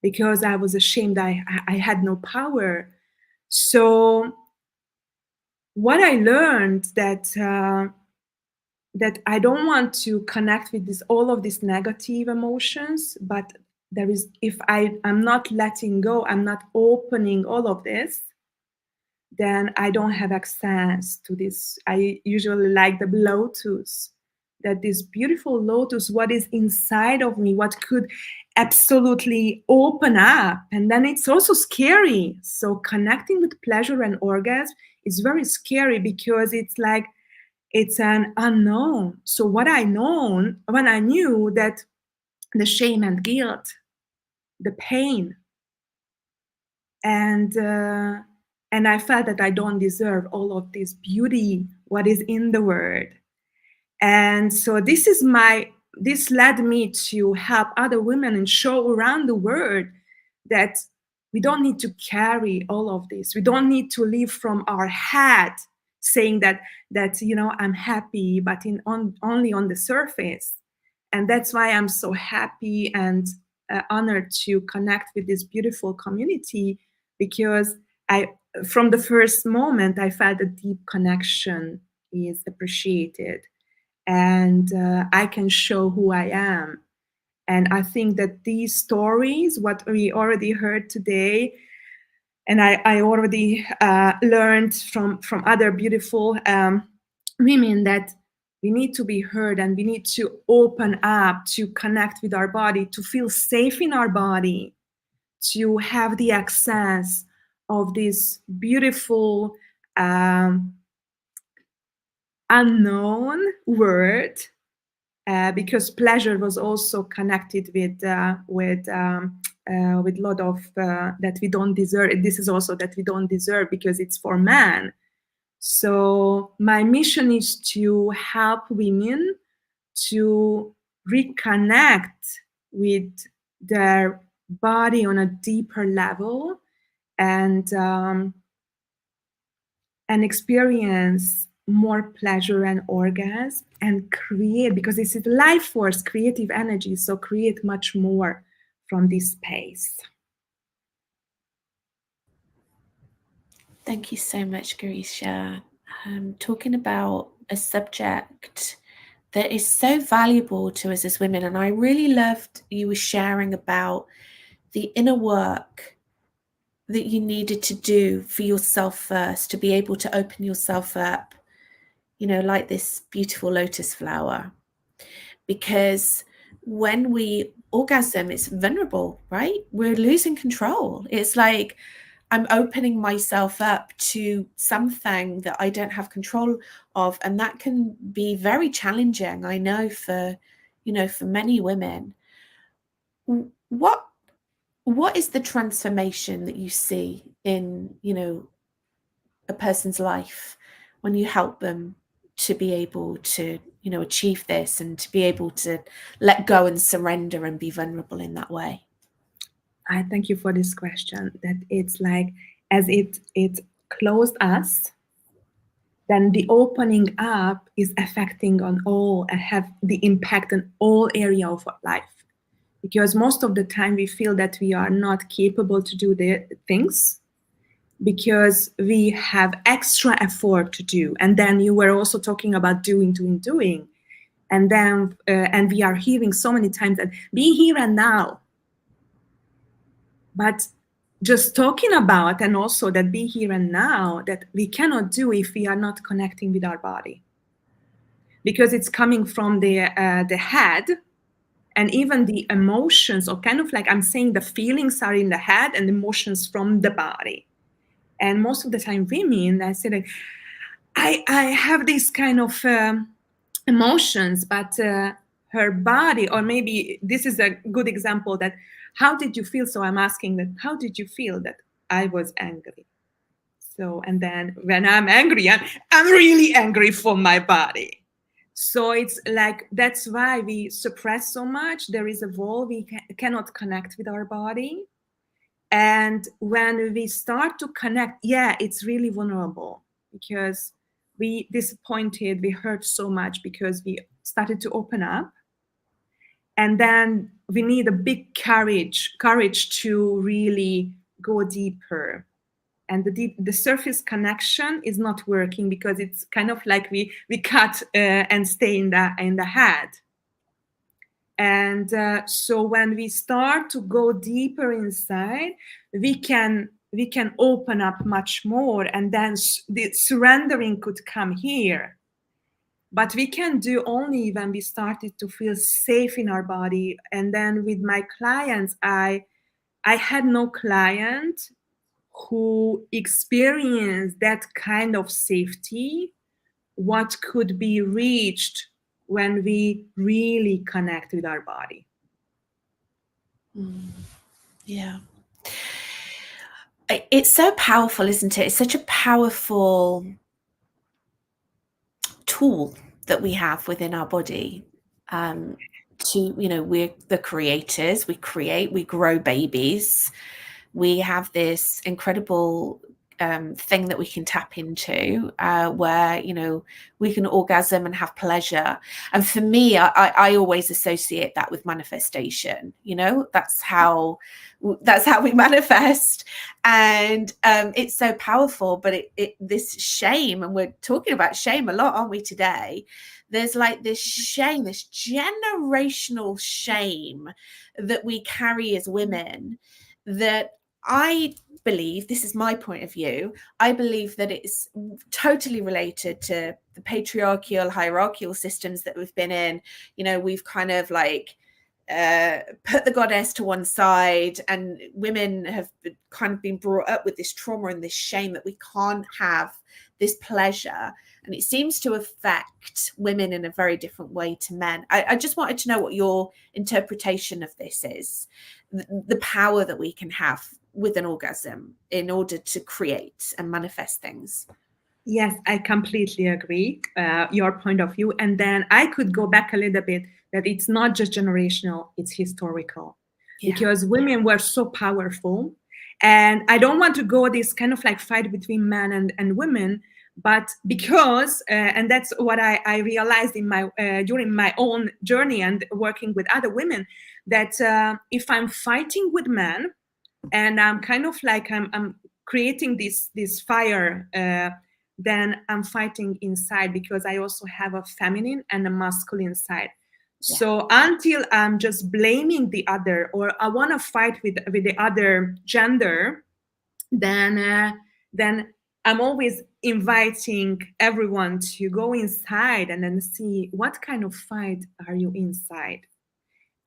because I was ashamed, I had no power. So what I learned that I don't want to connect with all of these negative emotions, but if I'm not letting go, I'm not opening all of this, then I don't have access to this. I usually like the lotus, that this beautiful lotus, what is inside of me, what could absolutely open up. And then it's also scary. So connecting with pleasure and orgasm is very scary, because it's like, it's an unknown. So what I knew that the shame and guilt, the pain, and I felt that I don't deserve all of this beauty, what is in the word. And so this led me to help other women and show around the world that we don't need to carry all of this. We don't need to live from our head, saying that I'm happy, but only on the surface. And that's why I'm so happy and honored to connect with this beautiful community, because from the first moment, I felt a deep connection is appreciated, and I can show who I am. And I think that these stories, what we already heard today, and I already learned from other beautiful women, that we need to be heard, and we need to open up, to connect with our body, to feel safe in our body, to have the access of this beautiful unknown word, because pleasure was also connected with with a lot of that we don't deserve. This is also that we don't deserve because it's for men. So my mission is to help women to reconnect with their body on a deeper level and experience more pleasure and orgasm and create, because this is life force, creative energy, so create much more from this space. Thank you so much, 𝐷𝐸ZA. Talking about a subject that is so valuable to us as women, and I really loved you were sharing about the inner work that you needed to do for yourself first to be able to open yourself up, you know, like this beautiful lotus flower. Because when we orgasm, it's vulnerable, right? We're losing control. It's like I'm opening myself up to something that I don't have control of, and that can be very challenging, I know, for, you know, for many women. What is the transformation that you see in, you know, a person's life when you help them to be able to, you know, achieve this and to be able to let go and surrender and be vulnerable in that way? I thank you for this question. That it's like, as it closed us, then the opening up is affecting on all and have the impact on all area of our life. Because most of the time we feel that we are not capable to do the things because we have extra effort to do. And then you were also talking about doing. And then, and we are hearing so many times that be here and now. But just talking about, and also that be here and now, that we cannot do if we are not connecting with our body. Because it's coming from the head, and even the emotions, or kind of like I'm saying, the feelings are in the head and emotions from the body. And most of the time women, I say that I have these kind of emotions, but her body, or maybe this is a good example that, how did you feel? So I'm asking that, how did you feel? That I was angry. So, and then when I'm angry, I'm really angry for my body. So it's like, that's why we suppress so much. There is a wall, we cannot connect with our body. And when we start to connect, yeah, it's really vulnerable because we disappointed, we hurt so much because we started to open up. And then we need a big courage to really go deeper. And the surface connection is not working because it's kind of like we cut and stay in the head. And so when we start to go deeper inside, we can open up much more, and then the surrendering could come here. But we can do only when we started to feel safe in our body. And then with my clients, I had no client who experienced that kind of safety, what could be reached when we really connect with our body. Yeah. It's so powerful, isn't it? It's such a powerful tool that we have within our body. To, you know, we're the creators, we create, we grow babies. We have this incredible thing that we can tap into where, you know, we can orgasm and have pleasure. And for me, I always associate that with manifestation. You know, that's how we manifest. And it's so powerful. But this shame, and we're talking about shame a lot, aren't we, today? There's like this shame, this generational shame that we carry as women, that I believe, this is my point of view, I believe that it's totally related to the patriarchal, hierarchical systems that we've been in. You know, we've kind of like put the goddess to one side, and women have kind of been brought up with this trauma and this shame that we can't have this pleasure, and it seems to affect women in a very different way to men. I just wanted to know what your interpretation of this is, the power that we can have with an orgasm in order to create and manifest things. Yes, I completely agree, your point of view. And then I could go back a little bit, that it's not just generational, it's historical. Yeah. Because women were so powerful. And I don't want to go this kind of like fight between men and women, but because, and that's what I realized in my during my own journey and working with other women, that if I'm fighting with men and I'm kind of like, I'm creating this fire, then I'm fighting inside, because I also have a feminine and a masculine side. Yeah. So until I'm just blaming the other, or I want to fight with the other gender, then I'm always inviting everyone to go inside and then see what kind of fight are you inside.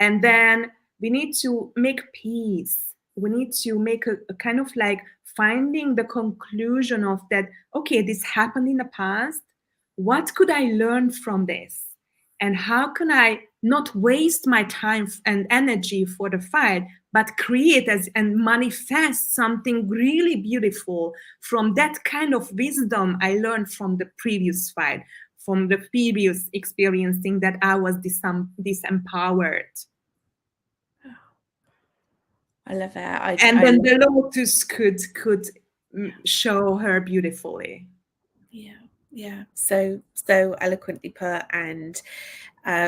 And then we need to make peace. We need to make a kind of like finding the conclusion of that, okay, this happened in the past. What could I learn from this? And how can I not waste my time and energy for the fight, but create and manifest something really beautiful from that kind of wisdom I learned from the previous fight, from the previous experiencing that I was disempowered. I love it. And then the lotus could show her beautifully. Yeah. So eloquently put, and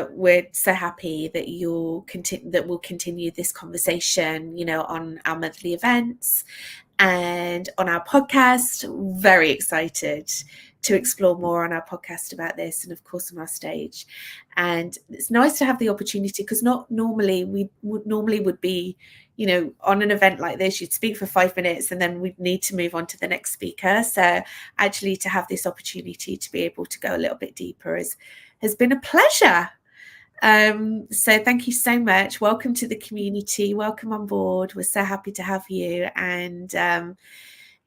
we're so happy that we'll continue this conversation, on our monthly events and on our podcast. Very excited to explore more on our podcast about this, and of course on our stage. And it's nice to have the opportunity, because not normally we would be, on an event like this, you'd speak for 5 minutes and then we'd need to move on to the next speaker. So actually to have this opportunity to be able to go a little bit deeper has been a pleasure. So thank you so much. Welcome to the community. Welcome on board. We're so happy to have you. And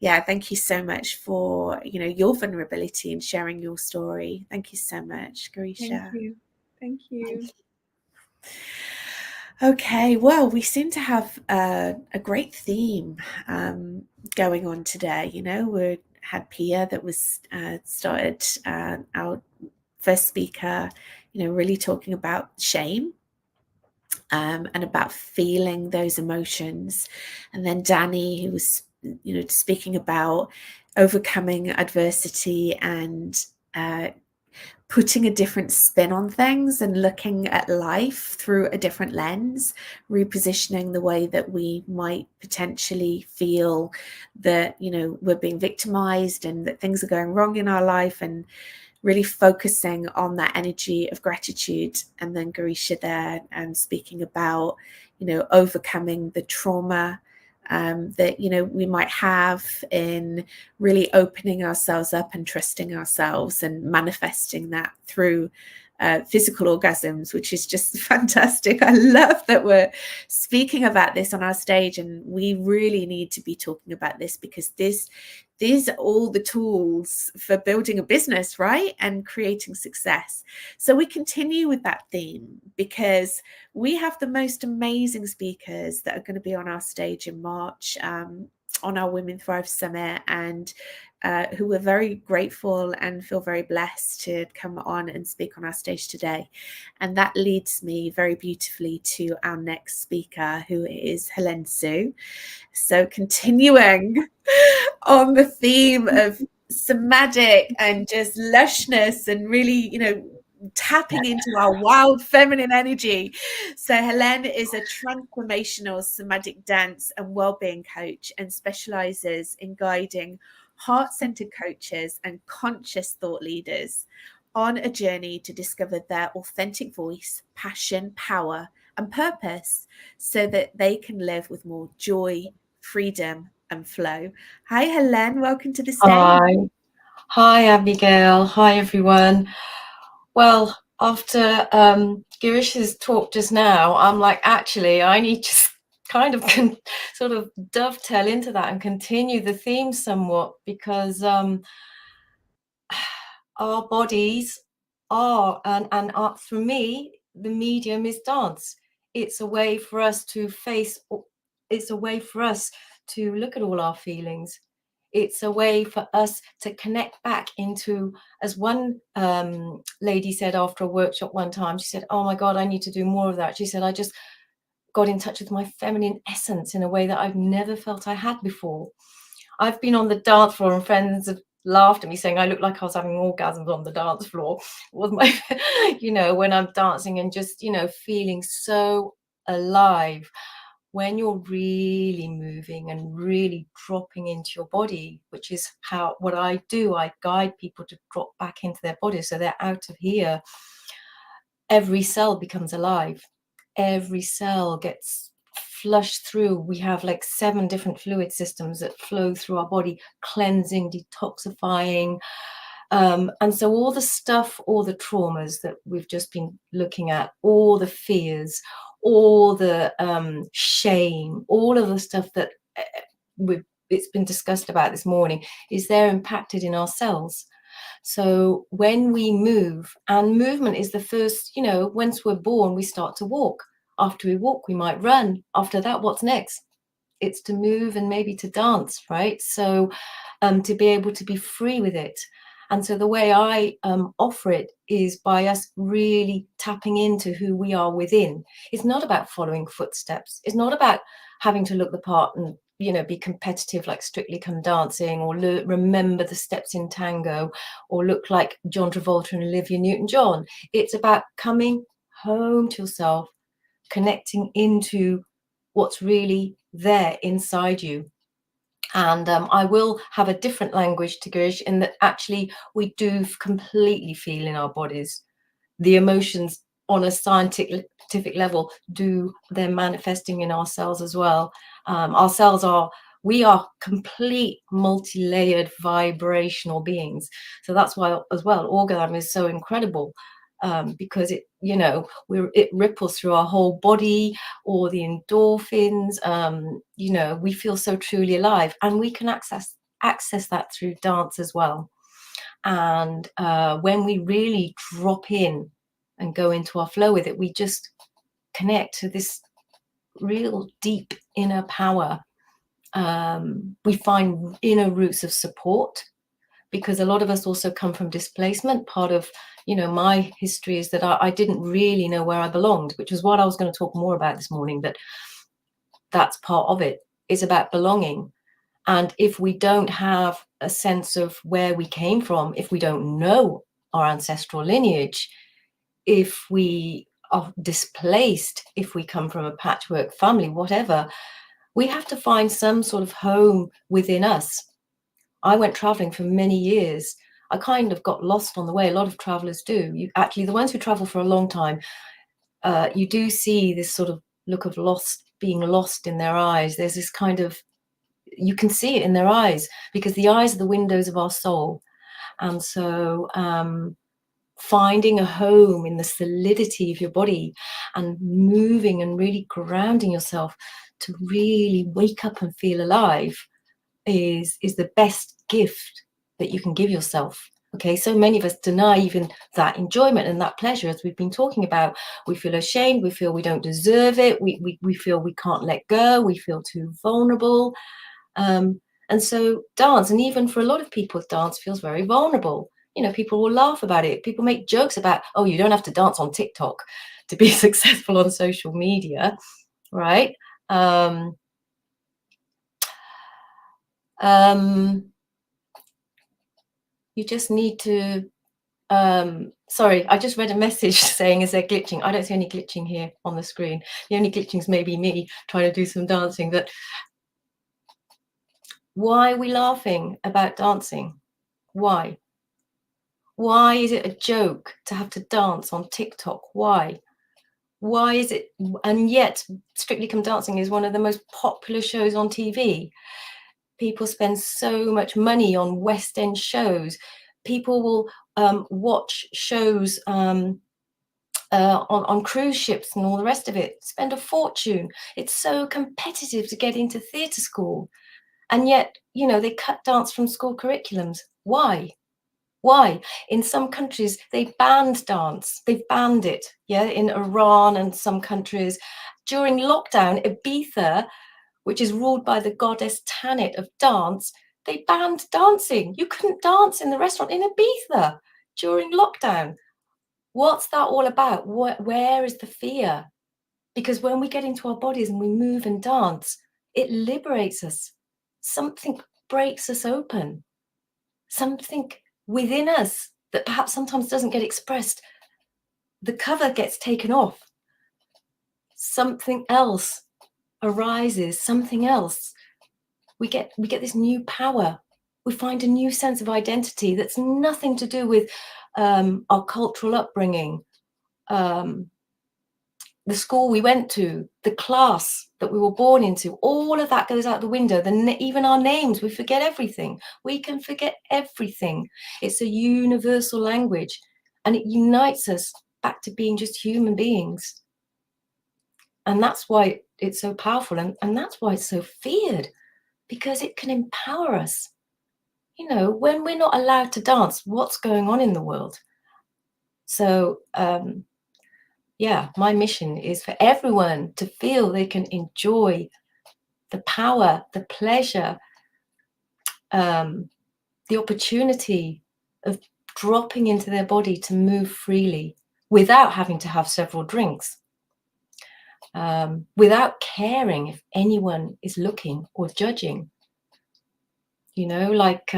thank you so much for, your vulnerability and sharing your story. Thank you so much, Garisha. Thank you. Okay, well, we seem to have a great theme going on today. We had Pia that was started our first speaker, really talking about shame and about feeling those emotions. And then Danny, who was, speaking about overcoming adversity and putting a different spin on things and looking at life through a different lens, repositioning the way that we might potentially feel that, we're being victimized and that things are going wrong in our life, and really focusing on that energy of gratitude. And then Garisha there and speaking about, overcoming the trauma that, we might have in really opening ourselves up and trusting ourselves and manifesting that through physical orgasms, which is just fantastic. I love that we're speaking about this on our stage, and we really need to be talking about this, because these are all the tools for building a business, right? And creating success. So we continue with that theme, because we have the most amazing speakers that are going to be on our stage in March on our Women Thrive Summit, and who we're very grateful and feel very blessed to come on and speak on our stage today. And that leads me very beautifully to our next speaker, who is Helene Sue. So continuing on the theme of somatic and just lushness and really, tapping into our wild feminine energy. So Helene is a transformational somatic dance and well-being coach, and specializes in guiding heart-centered coaches and conscious thought leaders on a journey to discover their authentic voice, passion, power, and purpose, so that they can live with more joy, freedom, and flow. Hi, Helene. Welcome to the stage. Hi, Abigail. Hi, everyone. Well, after Girish's talk just now, I'm like, actually, I need to kind of sort of dovetail into that and continue the theme somewhat, because our bodies are, and for me, the medium is dance. It's a way for us to face, it's a way for us to look at all our feelings. It's a way for us to connect back into, as one lady said after a workshop one time, she said, oh my God, I need to do more of that. She said, I just got in touch with my feminine essence in a way that I've never felt I had before. I've been on the dance floor and friends have laughed at me saying I look like I was having orgasms on the dance floor. It was my, you know, when I'm dancing and just, you know, feeling so alive. When you're really moving and really dropping into your body, which is what I do, I guide people to drop back into their body so they're out of here. Every cell becomes alive. Every cell gets flushed through. We have like 7 different fluid systems that flow through our body, cleansing, detoxifying. And so all the stuff, all the traumas that we've just been looking at, all the fears, all the shame, all of the stuff that it's been discussed about this morning, is there impacted in our cells. So when we move, and movement is the first, you know, once we're born, we start to walk. After we walk, we might run. After that, what's next? It's to move and maybe to dance, right? So to be able to be free with it. And so the way I offer it is by us really tapping into who we are within. It's not about following footsteps. It's not about having to look the part and, you know, be competitive like Strictly Come Dancing, or remember the steps in tango, or look like John Travolta and Olivia Newton-John. It's about coming home to yourself, connecting into what's really there inside you. And I will have a different language to Girish, in that actually we do completely feel in our bodies. The emotions on a scientific level they're manifesting in our cells as well. Our cells we are complete multi-layered vibrational beings. So that's why as well orgasm is so incredible, because it, you know, it ripples through our whole body, or the endorphins, you know, we feel so truly alive, and we can access that through dance as well. And when we really drop in and go into our flow with it, we just connect to this real deep inner power. We find inner roots of support, because a lot of us also come from displacement. Part of, you know, my history is that I didn't really know where I belonged, which is what I was going to talk more about this morning, but that's part of it. It's about belonging. And if we don't have a sense of where we came from, if we don't know our ancestral lineage, if we are displaced, if we come from a patchwork family, whatever, we have to find some sort of home within us. I went traveling for many years. I kind of got lost on the way. A lot of travelers do. Actually, the ones who travel for a long time, you do see this sort of look of being lost in their eyes. There's this kind of, you can see it in their eyes, because the eyes are the windows of our soul. And so finding a home in the solidity of your body and moving and really grounding yourself to really wake up and feel alive is the best gift that you can give yourself. Okay, so many of us deny even that enjoyment and that pleasure, as we've been talking about. We feel ashamed, we feel we don't deserve it, we feel we can't let go, we feel too vulnerable. And so dance, and even for a lot of people, dance feels very vulnerable. You know, people will laugh about it. People make jokes about, oh, you don't have to dance on TikTok to be successful on social media, right? You just need to, sorry, I just read a message saying, is there glitching? I don't see any glitching here on the screen. The only glitching is maybe me trying to do some dancing. But why are we laughing about dancing? Why? Why is it a joke to have to dance on TikTok? Why? Why is it? And yet Strictly Come Dancing is one of the most popular shows on TV. People spend so much money on West End shows. People will watch shows on cruise ships and all the rest of it, spend a fortune. It's so competitive to get into theatre school. And yet, you know, they cut dance from school curriculums. Why? Why? In some countries, they banned dance. They've banned it, yeah, in Iran and some countries. During lockdown, Ibiza, which is ruled by the goddess Tanit of dance, they banned dancing. You couldn't dance in the restaurant in Ibiza during lockdown. What's that all about? Where is the fear? Because when we get into our bodies and we move and dance, it liberates us. Something breaks us open. Something within us that perhaps sometimes doesn't get expressed. The cover gets taken off. Something else arises, something else. We get this new power. We find a new sense of identity that's nothing to do with our cultural upbringing, the school we went to, the class that we were born into. All of that goes out the window. Even our names, we forget everything. We can forget everything. It's a universal language, and it unites us back to being just human beings. And that's why it's so powerful, and that's why it's so feared, because it can empower us. You know, when we're not allowed to dance, what's going on in the world? So, yeah, my mission is for everyone to feel they can enjoy the power, the pleasure, the opportunity of dropping into their body to move freely without having to have several drinks, without caring if anyone is looking or judging. You know, like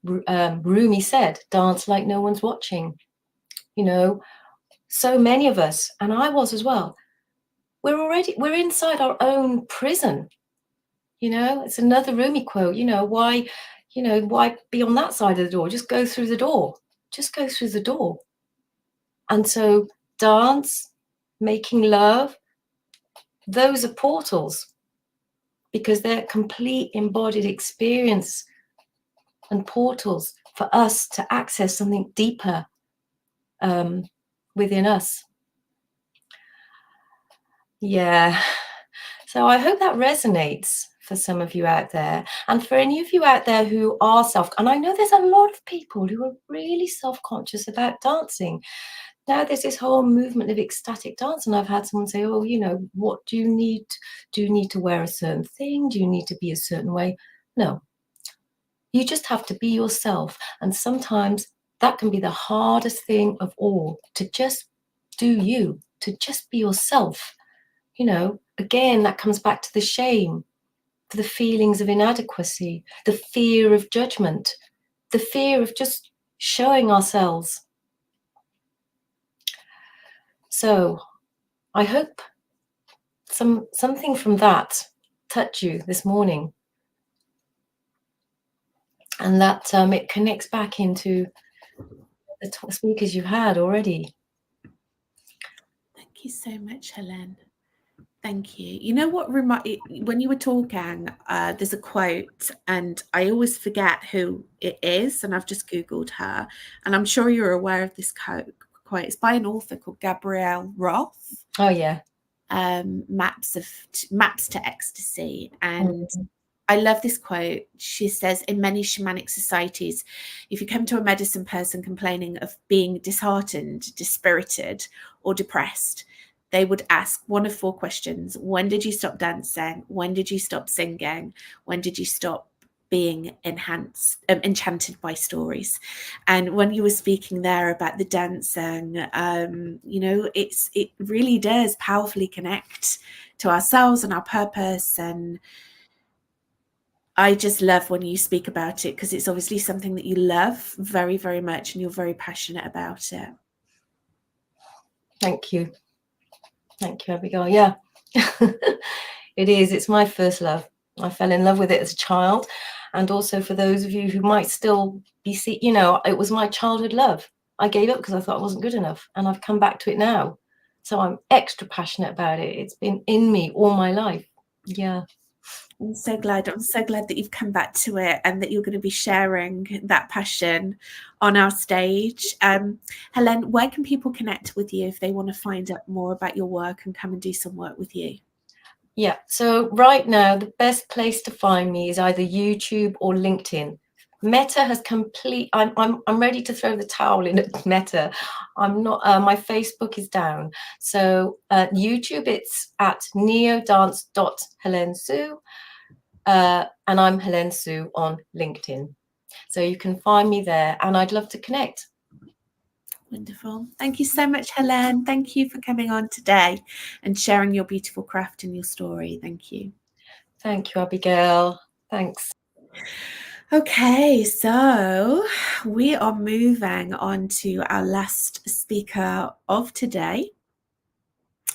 Rumi said, dance like no one's watching. You know, so many of us, and I was as well, we're inside our own prison. You know, it's another Rumi quote. You know, why be on that side of the door? Just go through the door. Just go through the door. And so dance, making love, those are portals, because they're complete embodied experience and portals for us to access something deeper within us. Yeah. So I hope that resonates for some of you out there, and for any of you out there who are and I know there's a lot of people who are really self-conscious about dancing. Now there's this whole movement of ecstatic dance, and I've had someone say, oh, you know, what do you need? Do you need to wear a certain thing? Do you need to be a certain way? No. You just have to be yourself. And sometimes that can be the hardest thing of all, to just do you, to just be yourself. You know, again, that comes back to the shame, the feelings of inadequacy, the fear of judgment, the fear of just showing ourselves. So I hope something from that touched you this morning, and that it connects back into the speakers you've had already. Thank you so much, Helen. Thank you. You know what, when you were talking, there's a quote, and I always forget who it is, and I've just Googled her, and I'm sure you're aware of this quote. It's by an author called Gabrielle Roth. Oh, yeah. Maps to Ecstasy. And I love this quote. She says, in many shamanic societies, if you come to a medicine person complaining of being disheartened, dispirited, or depressed, they would ask one of four questions. When did you stop dancing? When did you stop singing? When did you stop being enchanted by stories? And when you were speaking there about the dancing, you know, it really does powerfully connect to ourselves and our purpose. And I just love when you speak about it, because it's obviously something that you love very, very much, and you're very passionate about it. Thank you. Thank you, Abigail. Yeah, it is. It's my first love. I fell in love with it as a child. And also for those of you who might still be, you know, it was my childhood love. I gave up because I thought I wasn't good enough, and I've come back to it now. So I'm extra passionate about it. It's been in me all my life. Yeah. I'm so glad. I'm so glad that you've come back to it and that you're going to be sharing that passion on our stage. Helen, where can people connect with you if they want to find out more about your work and come and do some work with you? Yeah, so right now the best place to find me is either YouTube or LinkedIn. Meta has I'm ready to throw the towel in at Meta. I'm not, my Facebook is down. So YouTube, it's at neodance.HelenSue, and I'm Helen Sue on LinkedIn. So you can find me there, and I'd love to connect. Wonderful. Thank you so much, Helen. Thank you for coming on today and sharing your beautiful craft and your story. Thank you. Thank you, Abigail. Thanks. Okay, so we are moving on to our last speaker of today.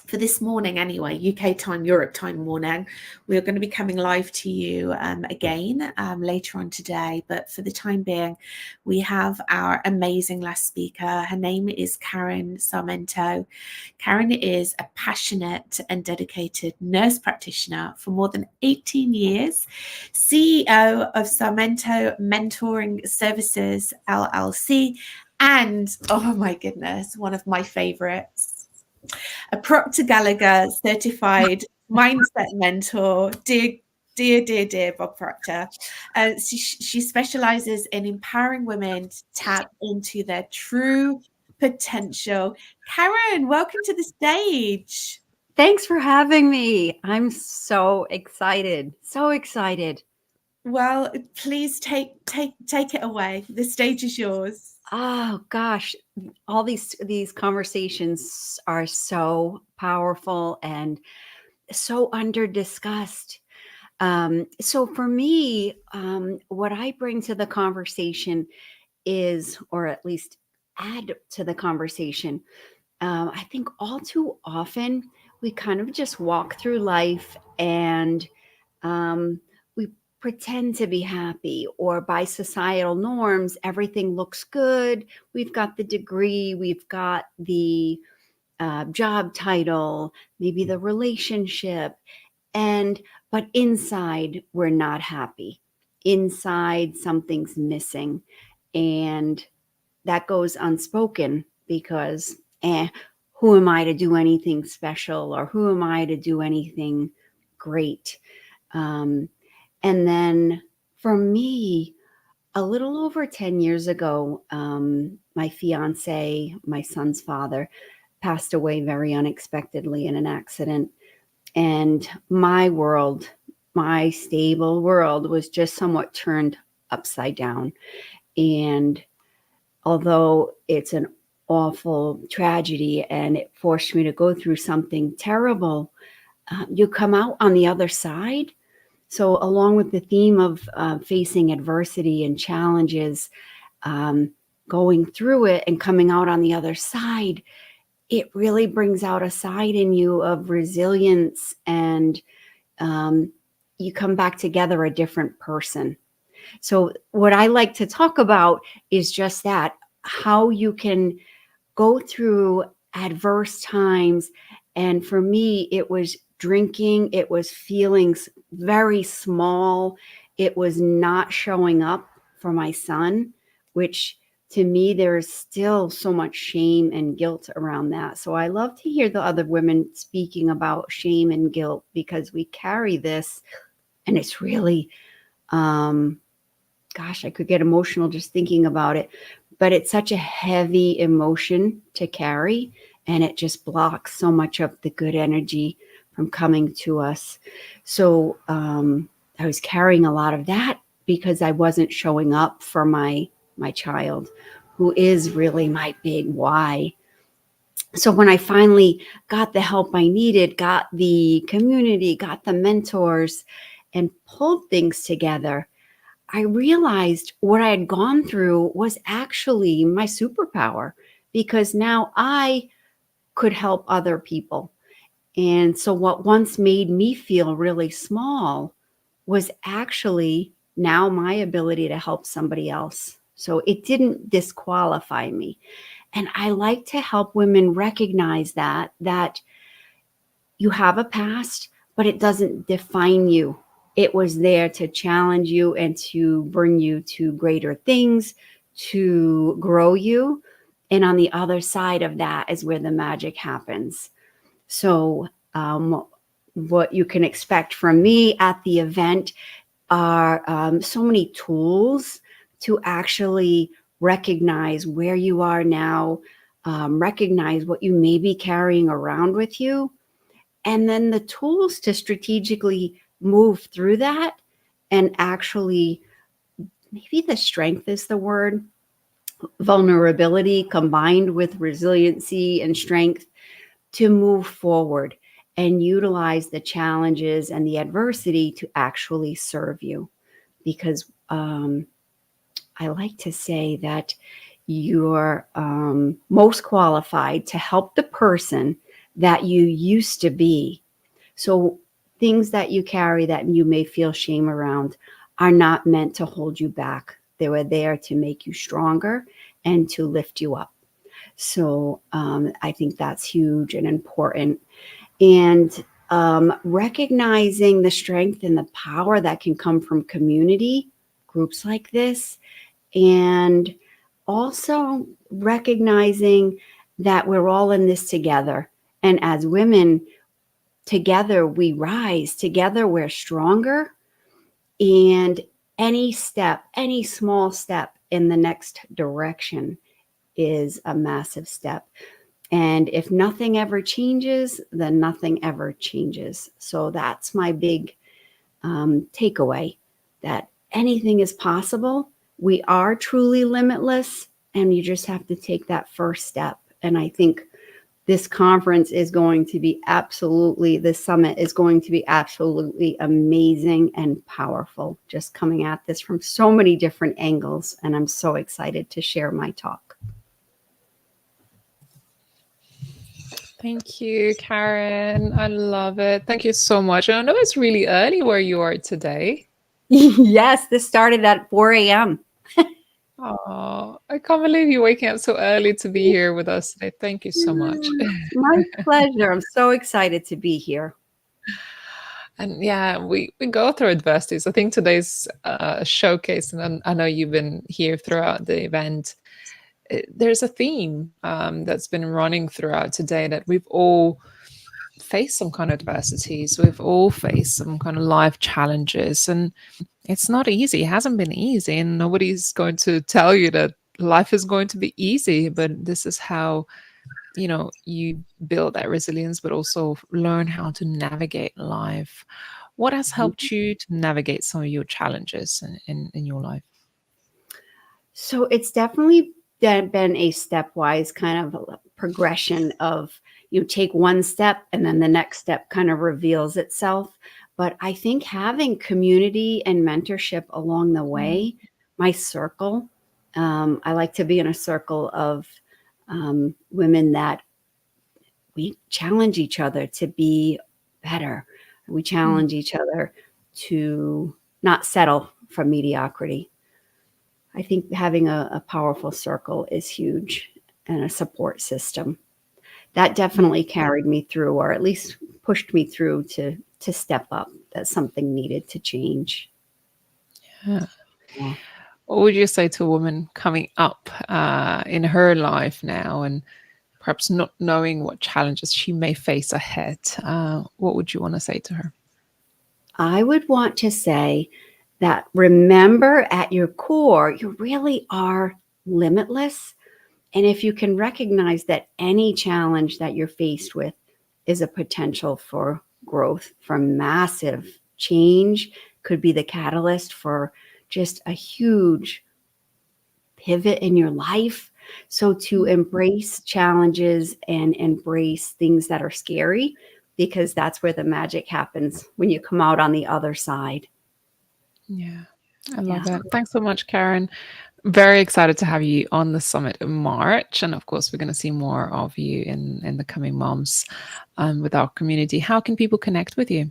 For this morning anyway, UK time, Europe time morning, we are going to be coming live to you again later on today. But for the time being, we have our amazing last speaker. Her name is Karen Sarmento. Karen is a passionate and dedicated nurse practitioner for more than 18 years, CEO of Sarmento Mentoring Services, LLC, and, oh my goodness, one of my favorites, a Proctor Gallagher certified mindset mentor. Dear Bob Proctor. She specializes in empowering women to tap into their true potential. Karen, welcome to the stage. Thanks for having me. I'm so excited. So excited. Well, please take it away. The stage is yours. Oh gosh, all these conversations are so powerful and so under discussed. So for me, what I bring to the conversation is, or at least add to the conversation, I think all too often we kind of just walk through life and we pretend to be happy, or by societal norms, everything looks good. We've got the degree, we've got the job title, maybe the relationship, but inside we're not happy. Inside something's missing, and that goes unspoken because who am I to do anything special, or who am I to do anything great? And then for me, a little over 10 years ago, my fiance, my son's father, passed away very unexpectedly in an accident. And my world, my stable world, was just somewhat turned upside down. And although it's an awful tragedy and it forced me to go through something terrible, you come out on the other side. So along with the theme of facing adversity and challenges, going through it and coming out on the other side, it really brings out a side in you of resilience, and you come back together a different person. So what I like to talk about is just that, how you can go through adverse times. And for me, it was drinking, it was feeling very small, it was not showing up for my son, which to me, there's still so much shame and guilt around that. So I love to hear the other women speaking about shame and guilt, because we carry this, and it's really, gosh, I could get emotional just thinking about it, but it's such a heavy emotion to carry, and it just blocks so much of the good energy from coming to us. So I was carrying a lot of that because I wasn't showing up for my child, who is really my big why. So when I finally got the help I needed, got the community, got the mentors, and pulled things together, I realized what I had gone through was actually my superpower, because now I could help other people. And so what once made me feel really small was actually now my ability to help somebody else. So it didn't disqualify me. And I like to help women recognize that you have a past, but it doesn't define you. It was there to challenge you and to bring you to greater things, to grow you. And on the other side of that is where the magic happens. So what you can expect from me at the event are so many tools to actually recognize where you are now, recognize what you may be carrying around with you, and then the tools to strategically move through that and actually, maybe the strength is the word, vulnerability combined with resiliency and strength to move forward and utilize the challenges and the adversity to actually serve you. Because I like to say that you're most qualified to help the person that you used to be. So things that you carry that you may feel shame around are not meant to hold you back. They were there to make you stronger and to lift you up. So I think that's huge and important. And recognizing the strength and the power that can come from community groups like this, and also recognizing that we're all in this together. And as women, together we rise, together we're stronger. And any step, any small step in the next direction is a massive step. And if nothing ever changes, then nothing ever changes. So that's my big takeaway, that anything is possible. We are truly limitless, and you just have to take that first step. And I think this conference is going to be absolutely, this summit is going to be absolutely amazing and powerful, just coming at this from so many different angles. And I'm so excited to share my talk. Thank you, Karen. I love it. Thank you so much. And I know it's really early where you are today. Yes, this started at 4 a.m. Oh, I can't believe you're waking up so early to be here with us today. Thank you so much. My pleasure. I'm so excited to be here. And yeah, we go through adversities. I think today's showcase, and I know you've been here throughout the event. There's a theme that's been running throughout today, that we've all faced some kind of adversities. We've all faced some kind of life challenges, and it's not easy. It hasn't been easy, and nobody's going to tell you that life is going to be easy, but this is how, you know, you build that resilience, but also learn how to navigate life. What has helped you to navigate some of your challenges in your life? So it's definitely been a stepwise kind of a progression of, you take one step and then the next step kind of reveals itself. But I think having community and mentorship along the way, my circle, I like to be in a circle of women that we challenge each other to be better. We challenge each other to not settle for mediocrity. I think having a powerful circle is huge, and a support system. That definitely carried me through, or at least pushed me through to step up, that something needed to change. Yeah. Yeah. What would you say to a woman coming up in her life now, and perhaps not knowing what challenges she may face ahead? What would you want to say to her? I would want to say that, remember, at your core, you really are limitless. And if you can recognize that any challenge that you're faced with is a potential for growth, for massive change, could be the catalyst for just a huge pivot in your life. So to embrace challenges and embrace things that are scary, because that's where the magic happens when you come out on the other side. Yeah, I love that. Thanks so much, Karen. Very excited to have you on the summit in March. And of course, we're going to see more of you in the coming months with our community. How can people connect with you?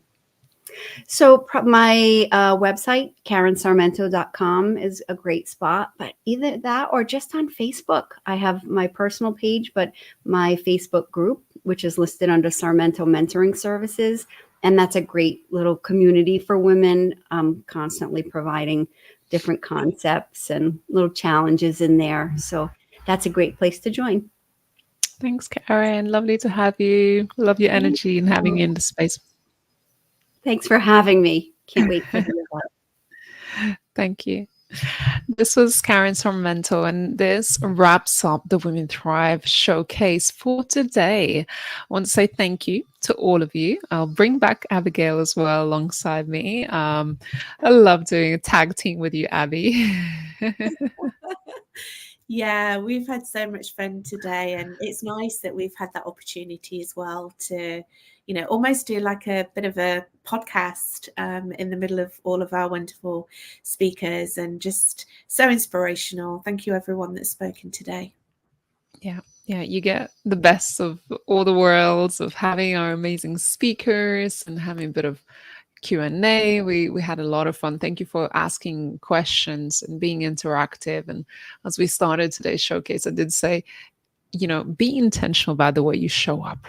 So my website, KarenSarmento.com, is a great spot, but either that or just on Facebook. I have my personal page, but my Facebook group, which is listed under Sarmento Mentoring Services, And that's a great little community for women, constantly providing different concepts and little challenges in there. So that's a great place to join. Thanks, Karen. Lovely to have you. Love your energy and having you in the space. Thanks for having me. Can't wait for the event. Thank you. This was Karen Sarmento, and this wraps up the Women Thrive showcase for today. I want to say thank you to all of you. I'll bring back Abigail as well alongside me. I love doing a tag team with you, Abby. Yeah, we've had so much fun today, and it's nice that we've had that opportunity as well to, almost do like a bit of a podcast in the middle of all of our wonderful speakers, and just so inspirational. Thank you, everyone that's spoken today. Yeah, you get the best of all the worlds of having our amazing speakers and having a bit of Q&A. We had a lot of fun. Thank you for asking questions and being interactive. And as we started today's showcase, I did say, be intentional about the way you show up.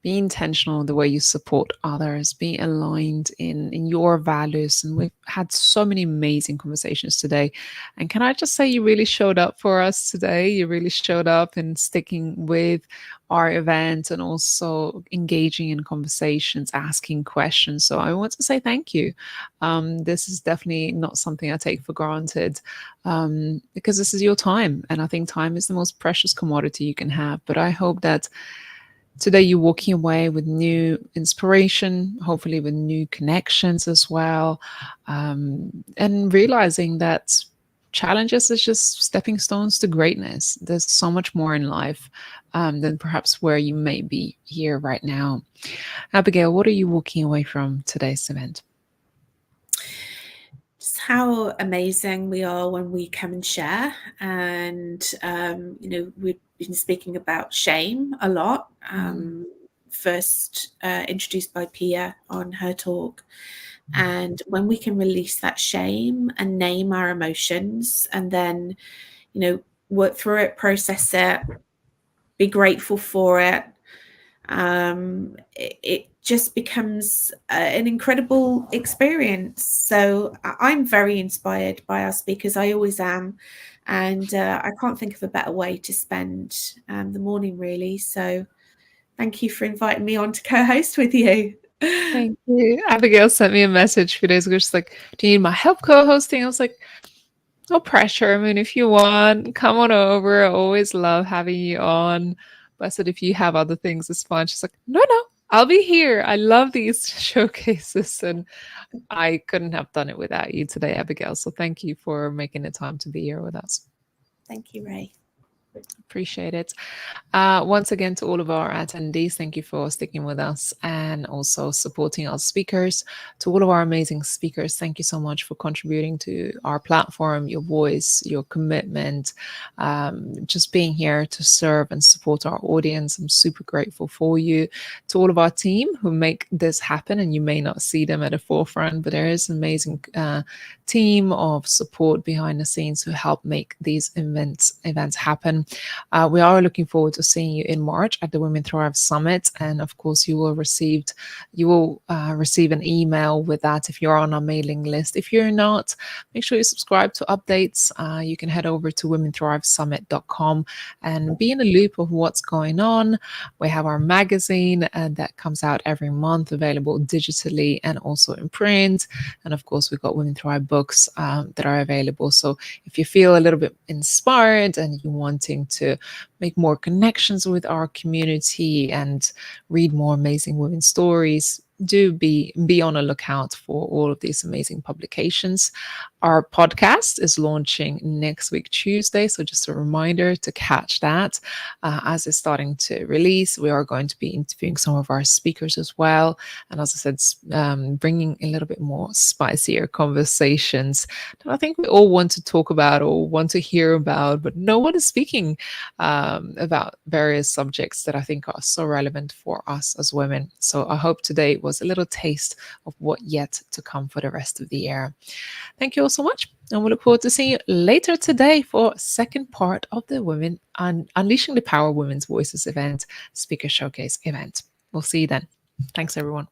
Be intentional the way you support others. Be aligned in your values. And we've had so many amazing conversations today. And can I just say, you really showed up for us today. You really showed up in sticking with our event and also engaging in conversations, asking questions. So I want to say thank you. This is definitely not something I take for granted, because this is your time. And I think time is the most precious commodity you can have. But I hope that today you're walking away with new inspiration, hopefully with new connections as well, and realizing that challenges is just stepping stones to greatness. There's so much more in life than perhaps where you may be here right now. Abigail, what are you walking away from today's event? Just how amazing we are when we come and share. And, we've been speaking about shame a lot. First introduced by Pia on her talk. And when we can release that shame and name our emotions, and then, work through it, process it, be grateful for it, it just becomes an incredible experience. So I'm very inspired by our speakers. I always am. And I can't think of a better way to spend the morning, really. So thank you for inviting me on to co-host with you. Thank you. Abigail sent me a message a few days ago. She's like, do you need my help co-hosting? I was like, no pressure. I mean, if you want, come on over. I always love having you on. But I said, if you have other things, it's fine. She's like, no, I'll be here. I love these showcases. And I couldn't have done it without you today, Abigail. So thank you for making the time to be here with us. Thank you, Ray. Appreciate it. Once again, to all of our attendees, thank you for sticking with us and also supporting our speakers. To all of our amazing speakers, thank you so much for contributing to our platform, your voice, your commitment, just being here to serve and support our audience. I'm super grateful for you. To all of our team who make this happen, and you may not see them at the forefront, but there is an amazing team of support behind the scenes who help make these events happen. We are looking forward to seeing you in March at the Women Thrive Summit, and of course you will receive an email with that if you're on our mailing list. If you're not, make sure you subscribe to updates. You can head over to womenthrivesummit.com and be in the loop of what's going on. We have our magazine that comes out every month, available digitally and also in print, and of course we've got Women Thrive books that are available. So if you feel a little bit inspired and you're wanting to make more connections with our community and read more amazing women stories, do be on a lookout for all of these amazing publications. Our podcast is launching next week, Tuesday. So just a reminder to catch that as it's starting to release. We are going to be interviewing some of our speakers as well. And as I said, bringing a little bit more spicier conversations that I think we all want to talk about or want to hear about, but no one is speaking about various subjects that I think are so relevant for us as women. So I hope today was a little taste of what yet to come for the rest of the year. Thank you all so much, and we look forward to seeing you later today for second part of the Women Unleashing the Power of Women's Voices event, Speaker Showcase event. We'll see you then. Thanks, everyone.